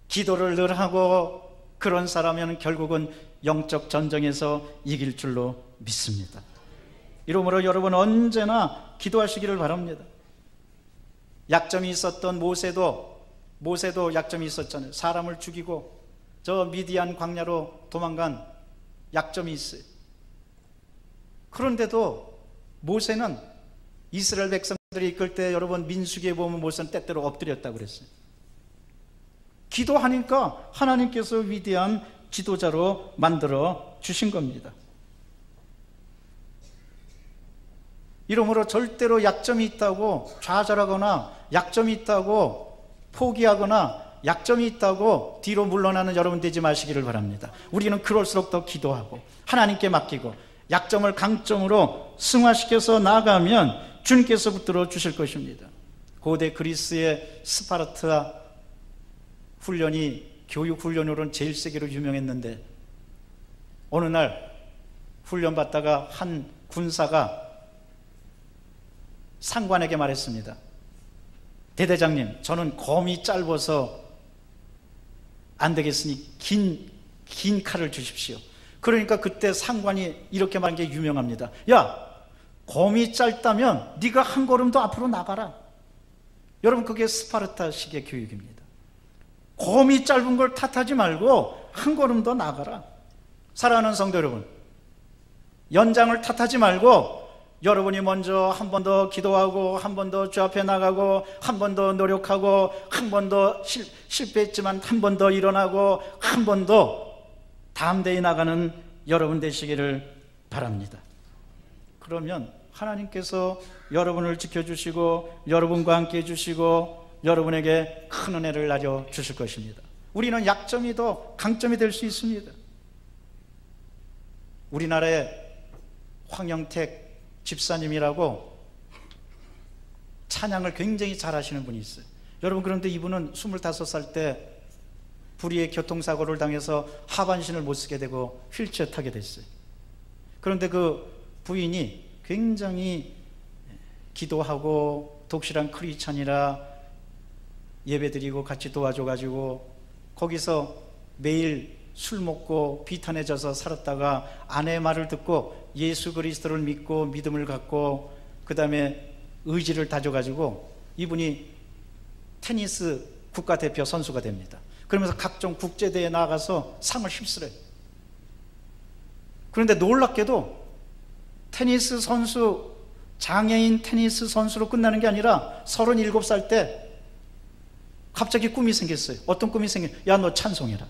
기도를 늘 하고 그런 사람은 결국은 영적 전쟁에서 이길 줄로 믿습니다. 이러므로 여러분 언제나 기도하시기를 바랍니다. 약점이 있었던 모세도 약점이 있었잖아요. 사람을 죽이고 저 미디안 광야로 도망간 약점이 있어요. 그런데도 모세는 이스라엘 백성들이 이끌 때 여러분 민수기에 보면 모세는 때때로 엎드렸다고 그랬어요. 기도하니까 하나님께서 위대한 지도자로 만들어 주신 겁니다. 이러므로 절대로 약점이 있다고 좌절하거나 약점이 있다고 포기하거나 약점이 있다고 뒤로 물러나는 여러분 되지 마시기를 바랍니다. 우리는 그럴수록 더 기도하고 하나님께 맡기고 약점을 강점으로 승화시켜서 나아가면 주님께서 붙들어 주실 것입니다. 고대 그리스의 스파르타 훈련이 교육 훈련으로는 제일 세계로 유명했는데 어느 날 훈련 받다가 한 군사가 상관에게 말했습니다. 대대장님, 저는 검이 짧아서 안 되겠으니 긴 칼을 주십시오. 그러니까 그때 상관이 이렇게 말한 게 유명합니다. 야, 검이 짧다면 네가 한 걸음 더 앞으로 나가라. 여러분, 그게 스파르타식의 교육입니다. 검이 짧은 걸 탓하지 말고 한 걸음 더 나가라. 사랑하는 성도 여러분, 연장을 탓하지 말고 여러분이 먼저 한 번 더 기도하고 한 번 더 주 앞에 나가고 한 번 더 노력하고 한 번 더 실패했지만 한 번 더 일어나고 한 번 더 담대히 나가는 여러분 되시기를 바랍니다. 그러면 하나님께서 여러분을 지켜주시고 여러분과 함께 해주시고 여러분에게 큰 은혜를 나려 주실 것입니다. 우리는 약점이 더 강점이 될 수 있습니다. 우리나라의 황영택 집사님이라고 찬양을 굉장히 잘하시는 분이 있어요. 여러분, 그런데 이분은 25살 때 불의의 교통사고를 당해서 하반신을 못 쓰게 되고 휠체어 타게 됐어요. 그런데 그 부인이 굉장히 기도하고 독실한 크리스찬이라 예배드리고 같이 도와줘가지고 거기서 매일 술 먹고 비탄해져서 살았다가 아내의 말을 듣고 예수 그리스도를 믿고 믿음을 갖고 그 다음에 의지를 다져가지고 이분이 테니스 국가대표 선수가 됩니다. 그러면서 각종 국제대회에 나가서 상을 휩쓸어요. 그런데 놀랍게도 테니스 선수, 장애인 테니스 선수로 끝나는 게 아니라 37살 때 갑자기 꿈이 생겼어요. 어떤 꿈이 생겼어요? 야, 너 찬송해라.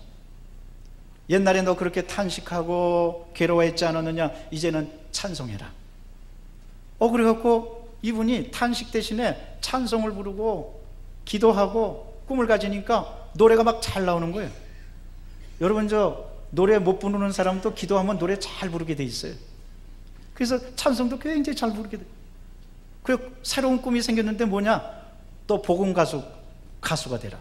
옛날에 너 그렇게 탄식하고 괴로워했지 않았느냐? 이제는 찬송해라. 그래갖고 이분이 탄식 대신에 찬송을 부르고 기도하고 꿈을 가지니까 노래가 막 잘 나오는 거예요. 여러분 저 노래 못 부르는 사람도 기도하면 노래 잘 부르게 돼 있어요. 그래서 찬송도 굉장히 잘 부르게 돼. 그리고 새로운 꿈이 생겼는데 뭐냐? 또 복음 가수가 되라.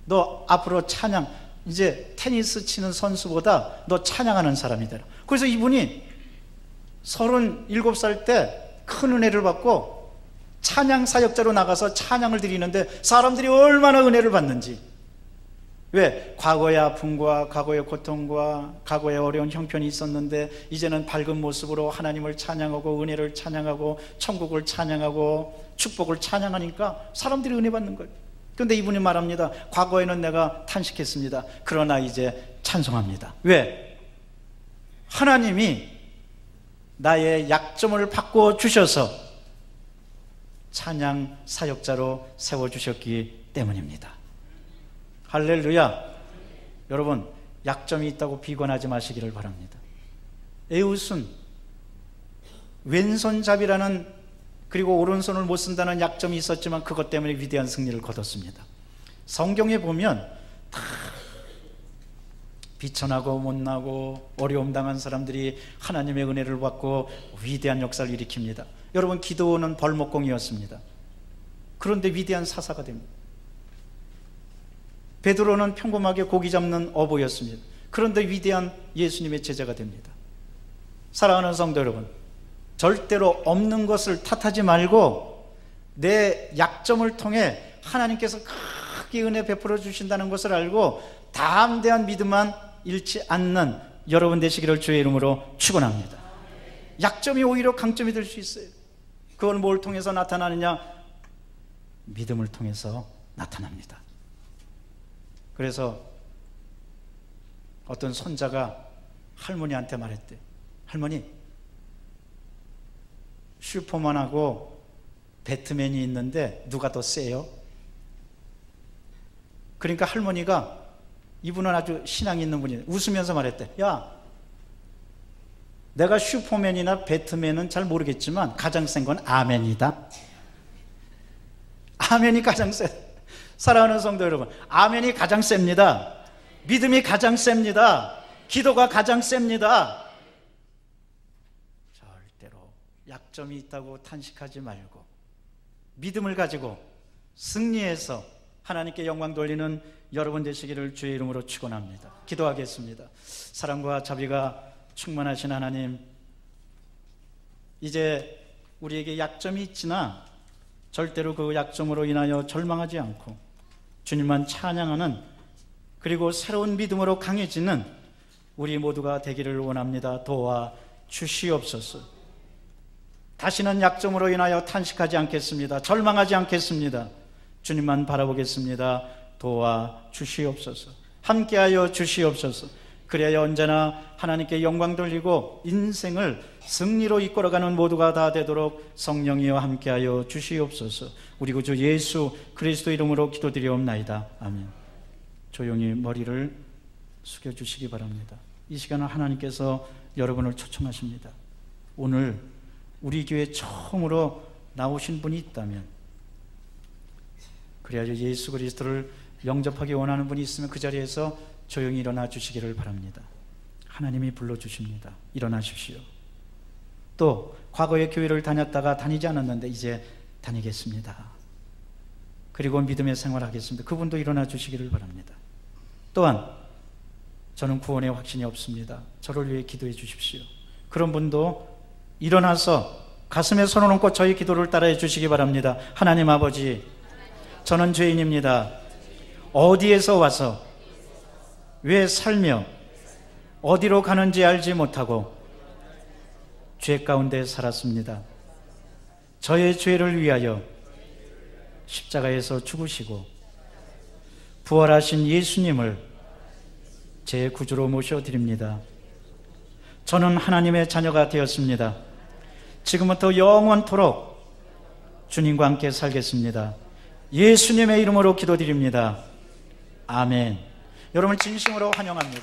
너 앞으로 찬양, 이제 테니스 치는 선수보다 너 찬양하는 사람이 되라. 그래서 이분이 37살 때 큰 은혜를 받고 찬양 사역자로 나가서 찬양을 드리는데 사람들이 얼마나 은혜를 받는지. 왜? 과거의 아픔과 과거의 고통과 과거의 어려운 형편이 있었는데 이제는 밝은 모습으로 하나님을 찬양하고 은혜를 찬양하고 천국을 찬양하고 축복을 찬양하니까 사람들이 은혜 받는 거예요. 그런데 이분이 말합니다. 과거에는 내가 탄식했습니다. 그러나 이제 찬송합니다. 왜? 하나님이 나의 약점을 바꿔주셔서 찬양 사역자로 세워주셨기 때문입니다. 할렐루야. 여러분, 약점이 있다고 비관하지 마시기를 바랍니다. 에웃은 왼손잡이라는, 그리고 오른손을 못 쓴다는 약점이 있었지만 그것 때문에 위대한 승리를 거뒀습니다. 성경에 보면 다 비천하고 못나고 어려움 당한 사람들이 하나님의 은혜를 받고 위대한 역사를 일으킵니다. 여러분, 기도는 벌목공이었습니다. 그런데 위대한 사사가 됩니다. 베드로는 평범하게 고기 잡는 어부였습니다. 그런데 위대한 예수님의 제자가 됩니다. 사랑하는 성도 여러분, 절대로 없는 것을 탓하지 말고 내 약점을 통해 하나님께서 크게 은혜 베풀어 주신다는 것을 알고 담대한 믿음만 잃지 않는 여러분 되시기를 주의 이름으로 축원합니다. 약점이 오히려 강점이 될 수 있어요. 그걸 뭘 통해서 나타나느냐? 믿음을 통해서 나타납니다. 그래서 어떤 손자가 할머니한테 말했대. 할머니, 슈퍼맨하고 배트맨이 있는데 누가 더 세요? 그러니까 할머니가, 이분은 아주 신앙이 있는 분이에요. 웃으면서 말했대. 야, 내가 슈퍼맨이나 배트맨은 잘 모르겠지만 가장 센 건 아멘이다. 아멘이 가장 세. 사랑하는 성도 여러분, 아멘이 가장 셉니다. 믿음이 가장 셉니다. 기도가 가장 셉니다. 절대로 약점이 있다고 탄식하지 말고 믿음을 가지고 승리해서 하나님께 영광 돌리는 여러분 되시기를 주의 이름으로 축원합니다. 기도하겠습니다. 사랑과 자비가 충만하신 하나님, 이제 우리에게 약점이 있지나 절대로 그 약점으로 인하여 절망하지 않고 주님만 찬양하는, 그리고 새로운 믿음으로 강해지는 우리 모두가 되기를 원합니다. 도와 주시옵소서. 다시는 약점으로 인하여 탄식하지 않겠습니다. 절망하지 않겠습니다. 주님만 바라보겠습니다. 도와 주시옵소서. 함께하여 주시옵소서. 그래야 언제나 하나님께 영광 돌리고 인생을 승리로 이끌어가는 모두가 다 되도록 성령이여 함께하여 주시옵소서. 우리 구주 예수 그리스도 이름으로 기도드리옵나이다. 아멘. 조용히 머리를 숙여주시기 바랍니다. 이 시간은 하나님께서 여러분을 초청하십니다. 오늘 우리 교회에 처음으로 나오신 분이 있다면, 그래야 예수 그리스도를 영접하기 원하는 분이 있으면 그 자리에서 조용히 일어나 주시기를 바랍니다. 하나님이 불러주십니다. 일어나십시오. 또 과거에 교회를 다녔다가 다니지 않았는데 이제 다니겠습니다. 그리고 믿음의 생활하겠습니다. 그분도 일어나 주시기를 바랍니다. 또한 저는 구원의 확신이 없습니다. 저를 위해 기도해 주십시오. 그런 분도 일어나서 가슴에 손을 얹고 저희 기도를 따라해 주시기 바랍니다. 하나님 아버지, 저는 죄인입니다. 어디에서 와서 왜 살며 어디로 가는지 알지 못하고 죄 가운데 살았습니다. 저의 죄를 위하여 십자가에서 죽으시고 부활하신 예수님을 제 구주로 모셔드립니다. 저는 하나님의 자녀가 되었습니다. 지금부터 영원토록 주님과 함께 살겠습니다. 예수님의 이름으로 기도드립니다. 아멘. 여러분 진심으로 환영합니다.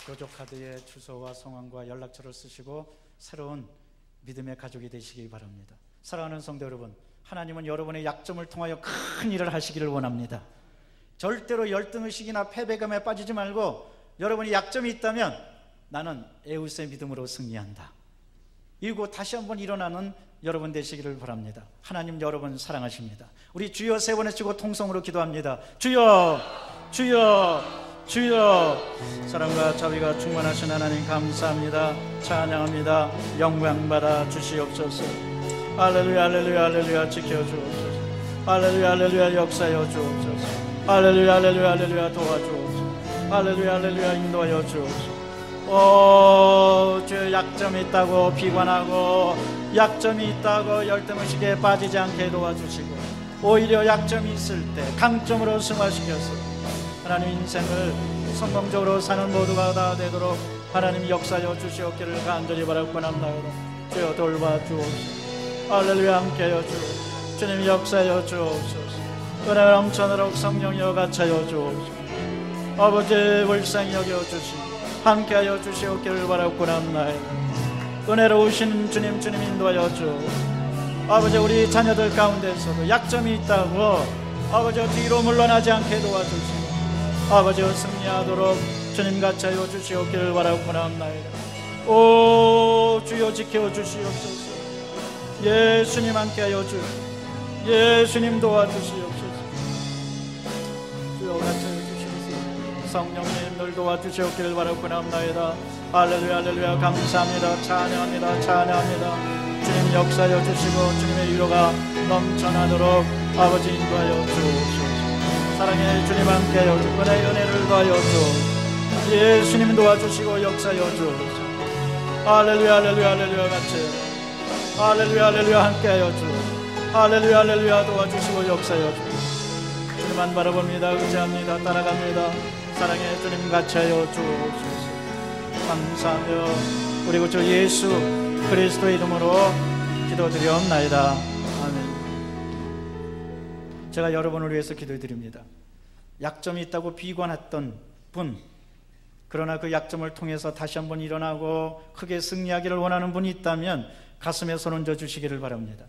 교족카드에 주소와 성함과 연락처를 쓰시고 새로운 믿음의 가족이 되시길 바랍니다. 사랑하는 성도 여러분, 하나님은 여러분의 약점을 통하여 큰 일을 하시기를 원합니다. 절대로 열등의식이나 패배감에 빠지지 말고 여러분이 약점이 있다면 나는 에우스의 믿음으로 승리한다, 이고 다시 한번 일어나는 여러분 되시기를 바랍니다. 하나님 여러분 사랑하십니다. 우리 주여 세 번 외치고 통성으로 기도합니다. 주여, 주여, 주여. 사랑과 자비가 충만하신 하나님 감사합니다. 찬양합니다. 영광 받아 주시옵소서. 할렐루야, 할렐루야, 할렐루야. 지켜주옵소서. 할렐루야, 할렐루야. 역사여 주옵소서. 할렐루야, 할렐루야, 할렐루야. 도와주옵소서. 할렐루야, 할렐루야. 인도하여 주옵소서. 주의 약점이 있다고 비관하고 약점이 있다고 열등의식에 빠지지 않게 도와주시고, 오히려 약점이 있을 때 강점으로 승화시켜서 하나님 인생을 성공적으로 사는 모두가 다 되도록 하나님 역사여 주시옵기를 간절히 바라고 합나이다. 주여 돌봐 주옵소서. 할렐루야. 함께여 주옵소서. 주님 역사여 주옵소서. 은혜 넘쳐나도록 성령여 같이하여 주옵소서. 아버지 불쌍히 여겨주시고 함께하여 주시옵기를 바라고 합나이다. 은혜로우신 주님 인도하여 주옵소서. 아버지 우리 자녀들 가운데서도 약점이 있다고 아버지 뒤로 물러나지 않게 도와주시고 아버지 승리하도록 주님 같이 하여 주시옵기를 바라고 합나이다. 오 주여 지켜 주시옵소서. 예수님 함께하여 주옵소서. 예수님 도와주시옵소서. 주여 같이 해주시옵소서. 성령님 늘 도와주시옵기를 바라고 합나이다. 할렐루야, 할렐루야. 감사합니다. 찬양합니다. 찬양합니다. 주님 역사여 주시고 주님의 위로가 넘쳐나도록 아버지 인도하여 주옵소서. 사랑의 주님 함께하여 주시고 은혜를 더하여 주옵소서. 예수님 도와주시고 역사여 주옵소서. 할렐루야, 할렐루야, 할렐루야. 같이 할렐루야, 할렐루야. 함께하여 주옵소서. 할렐루야, 할렐루야. 도와주시고 역사여 주옵소서. 주님만 바라봅니다. 의지합니다. 따라갑니다. 사랑의 주님 같이 하여 주옵소서. 감사하며 우리 구주 예수 그리스도의 이름으로 기도드리옵나이다. 아멘. 제가 여러분을 위해서 기도드립니다. 약점이 있다고 비관했던 분, 그러나 그 약점을 통해서 다시 한번 일어나고 크게 승리하기를 원하는 분이 있다면 가슴에 손 얹어 주시기를 바랍니다.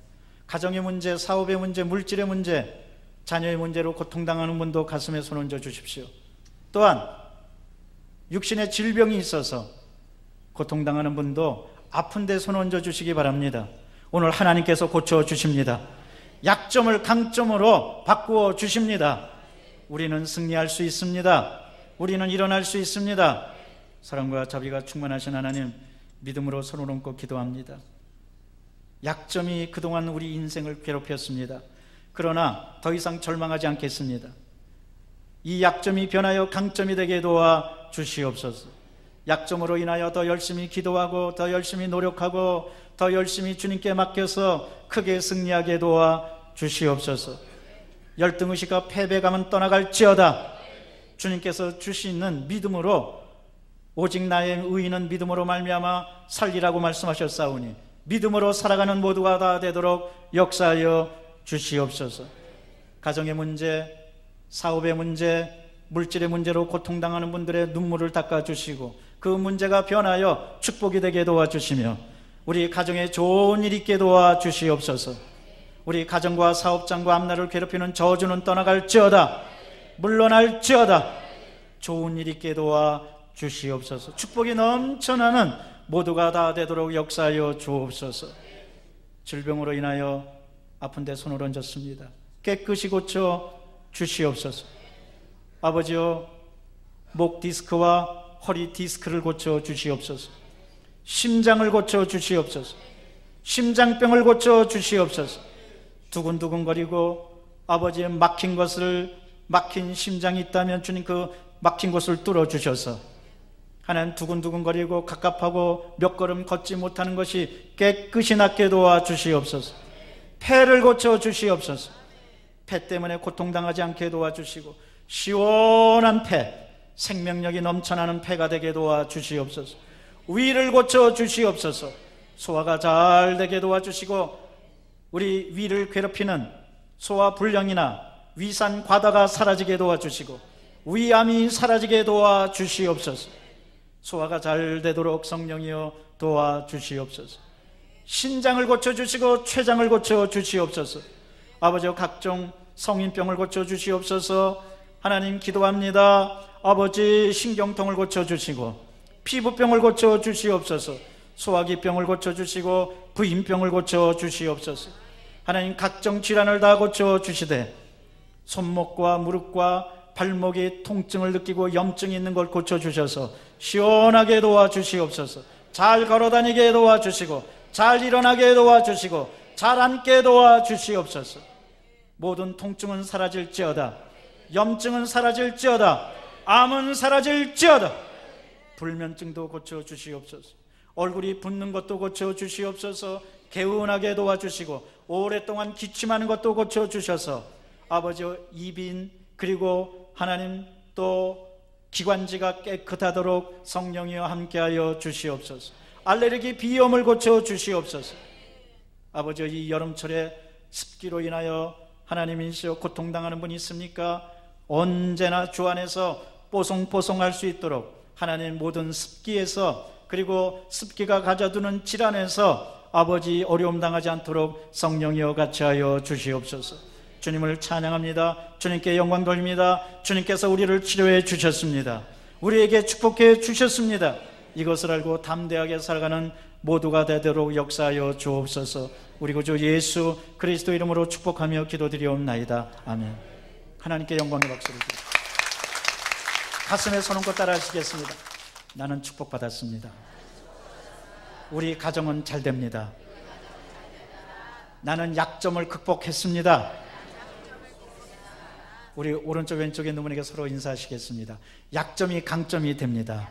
가정의 문제, 사업의 문제, 물질의 문제, 자녀의 문제로 고통당하는 분도 가슴에 손 얹어 주십시오. 또한 육신의 질병이 있어서 고통당하는 분도 아픈 데 손 얹어 주시기 바랍니다. 오늘 하나님께서 고쳐 주십니다. 약점을 강점으로 바꾸어 주십니다. 우리는 승리할 수 있습니다. 우리는 일어날 수 있습니다. 사랑과 자비가 충만하신 하나님 믿음으로 손을 얹고 기도합니다. 약점이 그동안 우리 인생을 괴롭혔습니다. 그러나 더 이상 절망하지 않겠습니다. 이 약점이 변하여 강점이 되게 도와 주시옵소서. 약점으로 인하여 더 열심히 기도하고 더 열심히 노력하고 더 열심히 주님께 맡겨서 크게 승리하게 도와 주시옵소서. 열등의식과 패배감은 떠나갈지어다. 주님께서 주시는 믿음으로 오직 나의 의인은 믿음으로 말미암아 살리라고 말씀하셨사오니 믿음으로 살아가는 모두가 다 되도록 역사하여 주시옵소서. 가정의 문제, 사업의 문제, 물질의 문제로 고통당하는 분들의 눈물을 닦아주시고 그 문제가 변하여 축복이 되게 도와주시며 우리 가정에 좋은 일이 있게 도와주시옵소서. 우리 가정과 사업장과 앞날을 괴롭히는 저주는 떠나갈지어다. 물러날지어다. 좋은 일이 있게 도와주시옵소서. 축복이 넘쳐나는 모두가 다 되도록 역사하여 주옵소서. 질병으로 인하여 아픈 데 손을 얹었습니다. 깨끗이 고쳐 주시옵소서. 아버지여, 목 디스크와 허리 디스크를 고쳐 주시옵소서. 심장을 고쳐 주시옵소서. 심장병을 고쳐 주시옵소서. 두근두근거리고 아버지의 막힌 심장이 있다면 주님 그 막힌 곳을 뚫어 주셔서 하나님 두근두근거리고 갑갑하고 몇 걸음 걷지 못하는 것이 깨끗이 낫게 도와 주시옵소서. 폐를 고쳐 주시옵소서. 폐 때문에 고통당하지 않게 도와주시고 시원한 폐, 생명력이 넘쳐나는 폐가 되게 도와주시옵소서. 위를 고쳐 주시옵소서. 소화가 잘 되게 도와주시고 우리 위를 괴롭히는 소화불량이나 위산 과다가 사라지게 도와주시고 위암이 사라지게 도와주시옵소서. 소화가 잘 되도록 성령이여 도와주시옵소서. 신장을 고쳐주시고 췌장을 고쳐주시옵소서. 아버지여, 각종 성인병을 고쳐주시옵소서. 하나님 기도합니다. 아버지, 신경통을 고쳐주시고 피부병을 고쳐주시옵소서. 소화기병을 고쳐주시고 부인병을 고쳐주시옵소서. 하나님, 각종 질환을 다 고쳐주시되 손목과 무릎과 발목이 통증을 느끼고 염증이 있는 걸 고쳐주셔서 시원하게 도와주시옵소서. 잘 걸어다니게 도와주시고 잘 일어나게 도와주시고 잘 앉게 도와주시옵소서. 모든 통증은 사라질지어다. 염증은 사라질지어다. 암은 사라질지어다. 불면증도 고쳐주시옵소서. 얼굴이 붓는 것도 고쳐주시옵소서. 개운하게 도와주시고 오랫동안 기침하는 것도 고쳐주셔서 아버지, 이빈 그리고 하나님 또 기관지가 깨끗하도록 성령이여 함께하여 주시옵소서. 알레르기 비염을 고쳐주시옵소서. 아버지, 이 여름철에 습기로 인하여 하나님이시여 고통당하는 분이 있습니까? 언제나 주 안에서 뽀송뽀송할 수 있도록 하나님, 모든 습기에서 그리고 습기가 가져두는 질환에서 아버지, 어려움 당하지 않도록 성령이여 같이 하여 주시옵소서. 주님을 찬양합니다. 주님께 영광 돌립니다. 주님께서 우리를 치료해 주셨습니다. 우리에게 축복해 주셨습니다. 이것을 알고 담대하게 살아가는 모두가 되도록 역사하여 주옵소서. 우리 구주 예수 그리스도 이름으로 축복하며 기도드리옵나이다. 아멘. 하나님께 영광의 박수를 드립니다. 가슴에 손 얹고 따라 하시겠습니다. 나는 축복받았습니다. 우리 가정은 잘 됩니다. 나는 약점을 극복했습니다. 우리 오른쪽 왼쪽에 있는 분에게 서로 인사하시겠습니다. 약점이 강점이 됩니다.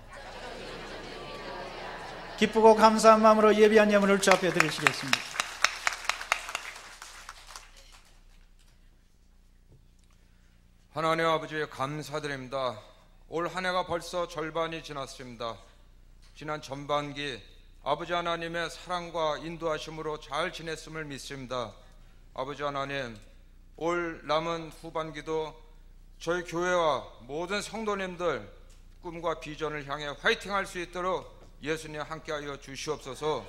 기쁘고 감사한 마음으로 예비한 예물을 주 앞에 드리시겠습니다. 하나님 아버지, 감사드립니다. 올 한 해가 벌써 절반이 지났습니다. 지난 전반기 아버지 하나님의 사랑과 인도하심으로 잘 지냈음을 믿습니다. 아버지 하나님, 올 남은 후반기도 저희 교회와 모든 성도님들 꿈과 비전을 향해 화이팅할 수 있도록 예수님 함께하여 주시옵소서.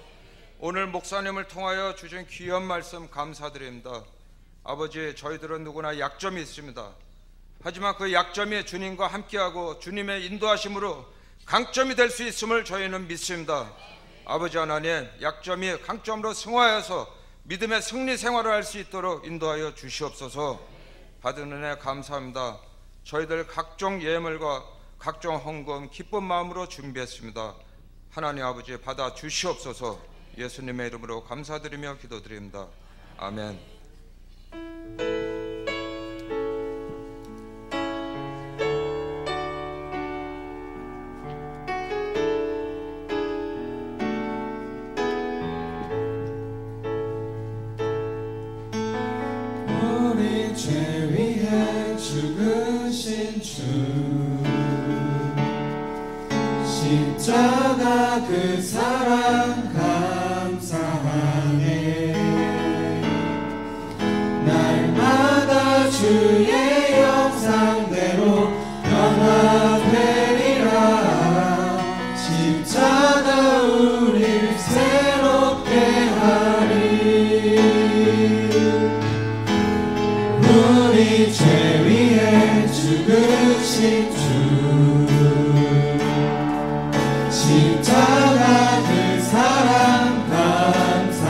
오늘 목사님을 통하여 주신 귀한 말씀 감사드립니다. 아버지, 저희들은 누구나 약점이 있습니다. 하지만 그 약점이 주님과 함께하고 주님의 인도하심으로 강점이 될 수 있음을 저희는 믿습니다. 아버지 하나님, 약점이 강점으로 승화하여서 믿음의 승리 생활을 할 수 있도록 인도하여 주시옵소서. 받은 은혜 감사합니다. 저희들 각종 예물과 각종 헌금 기쁜 마음으로 준비했습니다. 하나님 아버지, 받아 주시옵소서. 예수님의 이름으로 감사드리며 기도드립니다. 아멘. 우리 죄 위해 죽으신 주, 십자가 그 사랑 감사하네. 날마다 주의 형상대로 변화되리라. 십자가 우릴 새롭게 하리. 우리 죄 위해 죽으신 주, 십자가 그 사랑 감사하네.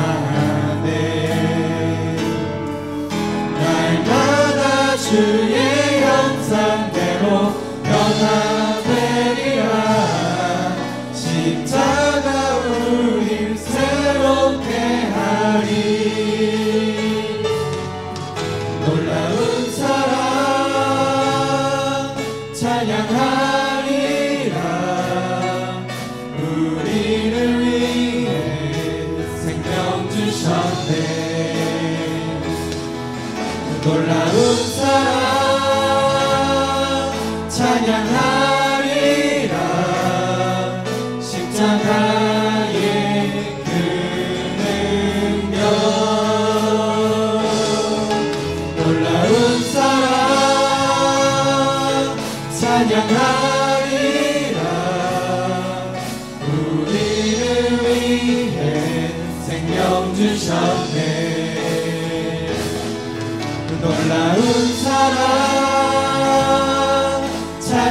날마다 주의 형상대로 변화되리라. 십자가 우릴 새롭게 하리. 놀라운 사랑 찬양하리라. 우리를 위해 생명 주셨네. 놀라운 사랑 찬양하리라. 십자가의 그 능력. 놀라운 사랑 찬양하리라. 우리를 위해 생명 주셨네. 놀라운 사랑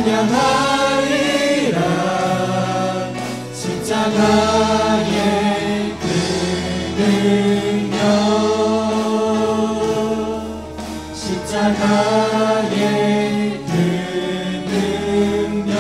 찬양하리라. 십자가의 그 능력, 십자가의 그 능력.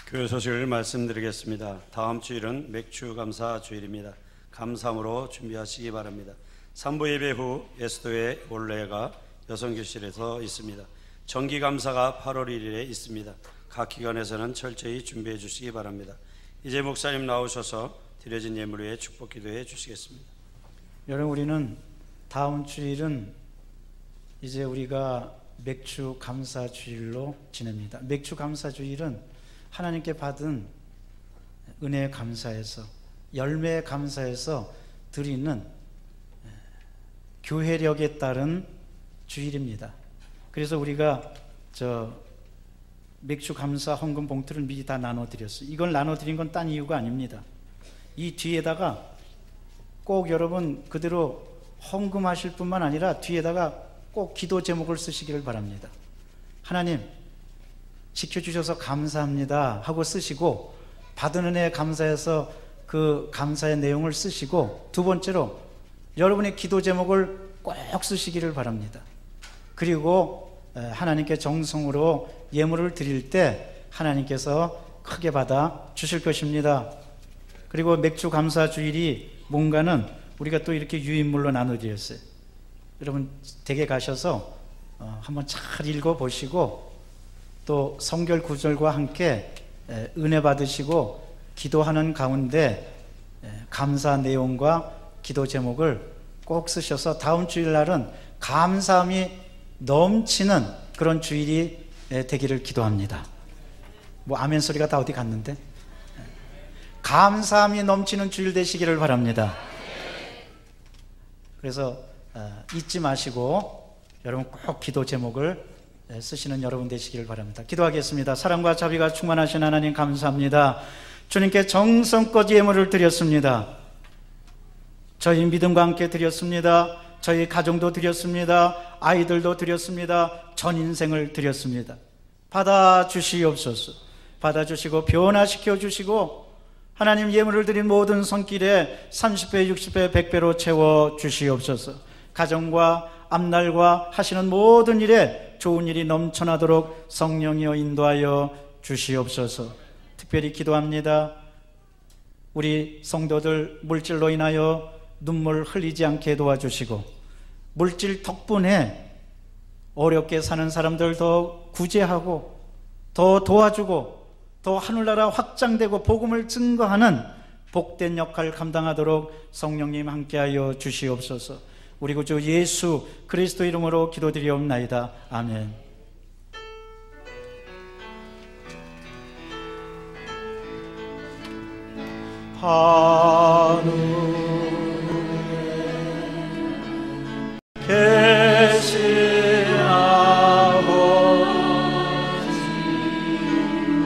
교회 소식을 말씀드리겠습니다. 다음 주일은 맥주 감사 주일입니다. 감사함으로 준비하시기 바랍니다. 3부 예배 후 예수도의 올레가 여성교실에서 있습니다. 정기 감사가 8월 1일에 있습니다. 각 기관에서는 철저히 준비해 주시기 바랍니다. 이제 목사님 나오셔서 드려진 예물 위에 축복 기도해 주시겠습니다. 여러분, 우리는 다음 주일은 이제 우리가 맥주 감사 주일로 지냅니다. 맥주 감사 주일은 하나님께 받은 은혜에 감사해서, 열매에 감사해서 드리는 교회력에 따른 주일입니다. 그래서 우리가 맥주 감사 헌금 봉투를 미리 다 나눠드렸어요. 이걸 나눠드린 건 딴 이유가 아닙니다. 이 뒤에다가 꼭 여러분 그대로 헌금하실 뿐만 아니라 뒤에다가 꼭 기도 제목을 쓰시기를 바랍니다. 하나님 지켜주셔서 감사합니다 하고 쓰시고, 받은 은혜에 감사해서 그 감사의 내용을 쓰시고, 두 번째로 여러분의 기도 제목을 꼭 쓰시기를 바랍니다. 그리고 하나님께 정성으로 예물을 드릴 때 하나님께서 크게 받아 주실 것입니다. 그리고 맥주 감사 주일이 뭔가는 우리가 또 이렇게 유인물로 나눠드렸어요. 여러분 댁에 가셔서 한번 잘 읽어보시고, 또 성결 구절과 함께 은혜 받으시고 기도하는 가운데 감사 내용과 기도 제목을 꼭 쓰셔서 다음 주일날은 감사함이 넘치는 그런 주일이 되기를 기도합니다. 뭐 아멘 소리가 다 어디 갔는데? 감사함이 넘치는 주일 되시기를 바랍니다. 그래서 잊지 마시고 여러분 꼭 기도 제목을 쓰시는 여러분 되시기를 바랍니다. 기도하겠습니다. 사랑과 자비가 충만하신 하나님 감사합니다. 주님께 정성껏 예물을 드렸습니다. 저희 믿음과 함께 드렸습니다. 저희 가정도 드렸습니다. 아이들도 드렸습니다. 전 인생을 드렸습니다. 받아주시옵소서. 받아주시고 변화시켜 주시고, 하나님 예물을 드린 모든 손길에 30배, 60배, 100배로 채워 주시옵소서. 가정과 앞날과 하시는 모든 일에 좋은 일이 넘쳐나도록 성령이여 인도하여 주시옵소서. 특별히 기도합니다. 우리 성도들 물질로 인하여 눈물 흘리지 않게 도와주시고, 물질 덕분에 어렵게 사는 사람들 더 구제하고 더 도와주고 더 하늘나라 확장되고 복음을 증거하는 복된 역할 감당하도록 성령님 함께하여 주시옵소서. 우리 구주 예수 그리스도 이름으로 기도드리옵나이다. 아멘. 하늘에 계신 아버지, 이름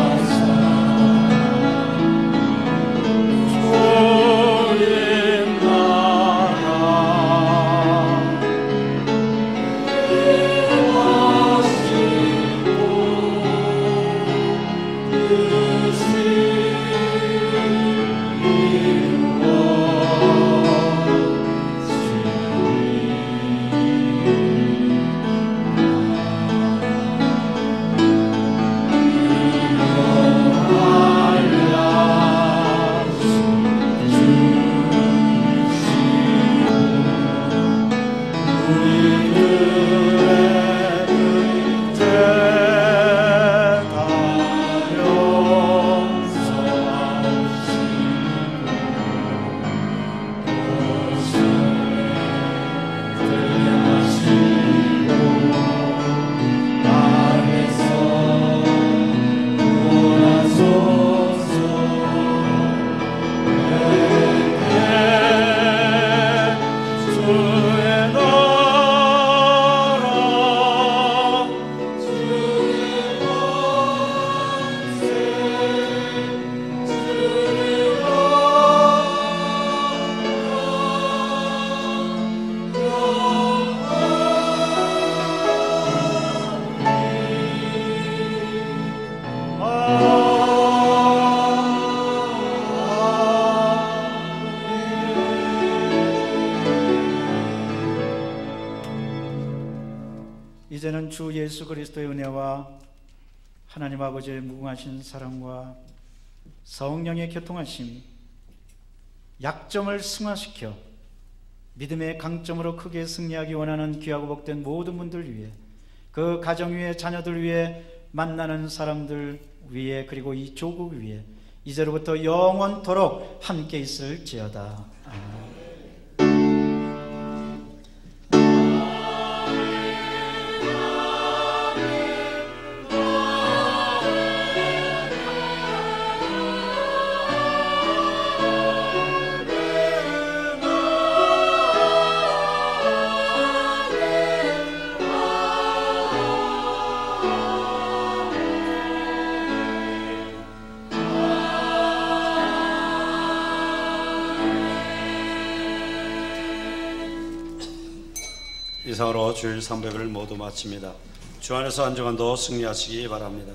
거룩하사 주님 나라 행하시고 이제는 주 예수 그리스도의 은혜와 하나님 아버지의 무궁하신 사랑과 성령의 교통하심, 약점을 승화시켜 믿음의 강점으로 크게 승리하기 원하는 귀하고 복된 모든 분들 위해, 그 가정 위에, 자녀들 위해, 만나는 사람들 위에, 그리고 이 조국 위에 이제로부터 영원토록 함께 있을지어다. 아멘. 이상으로 주일 300을 모두 마칩니다. 주 안에서 한 주간도 승리하시기 바랍니다.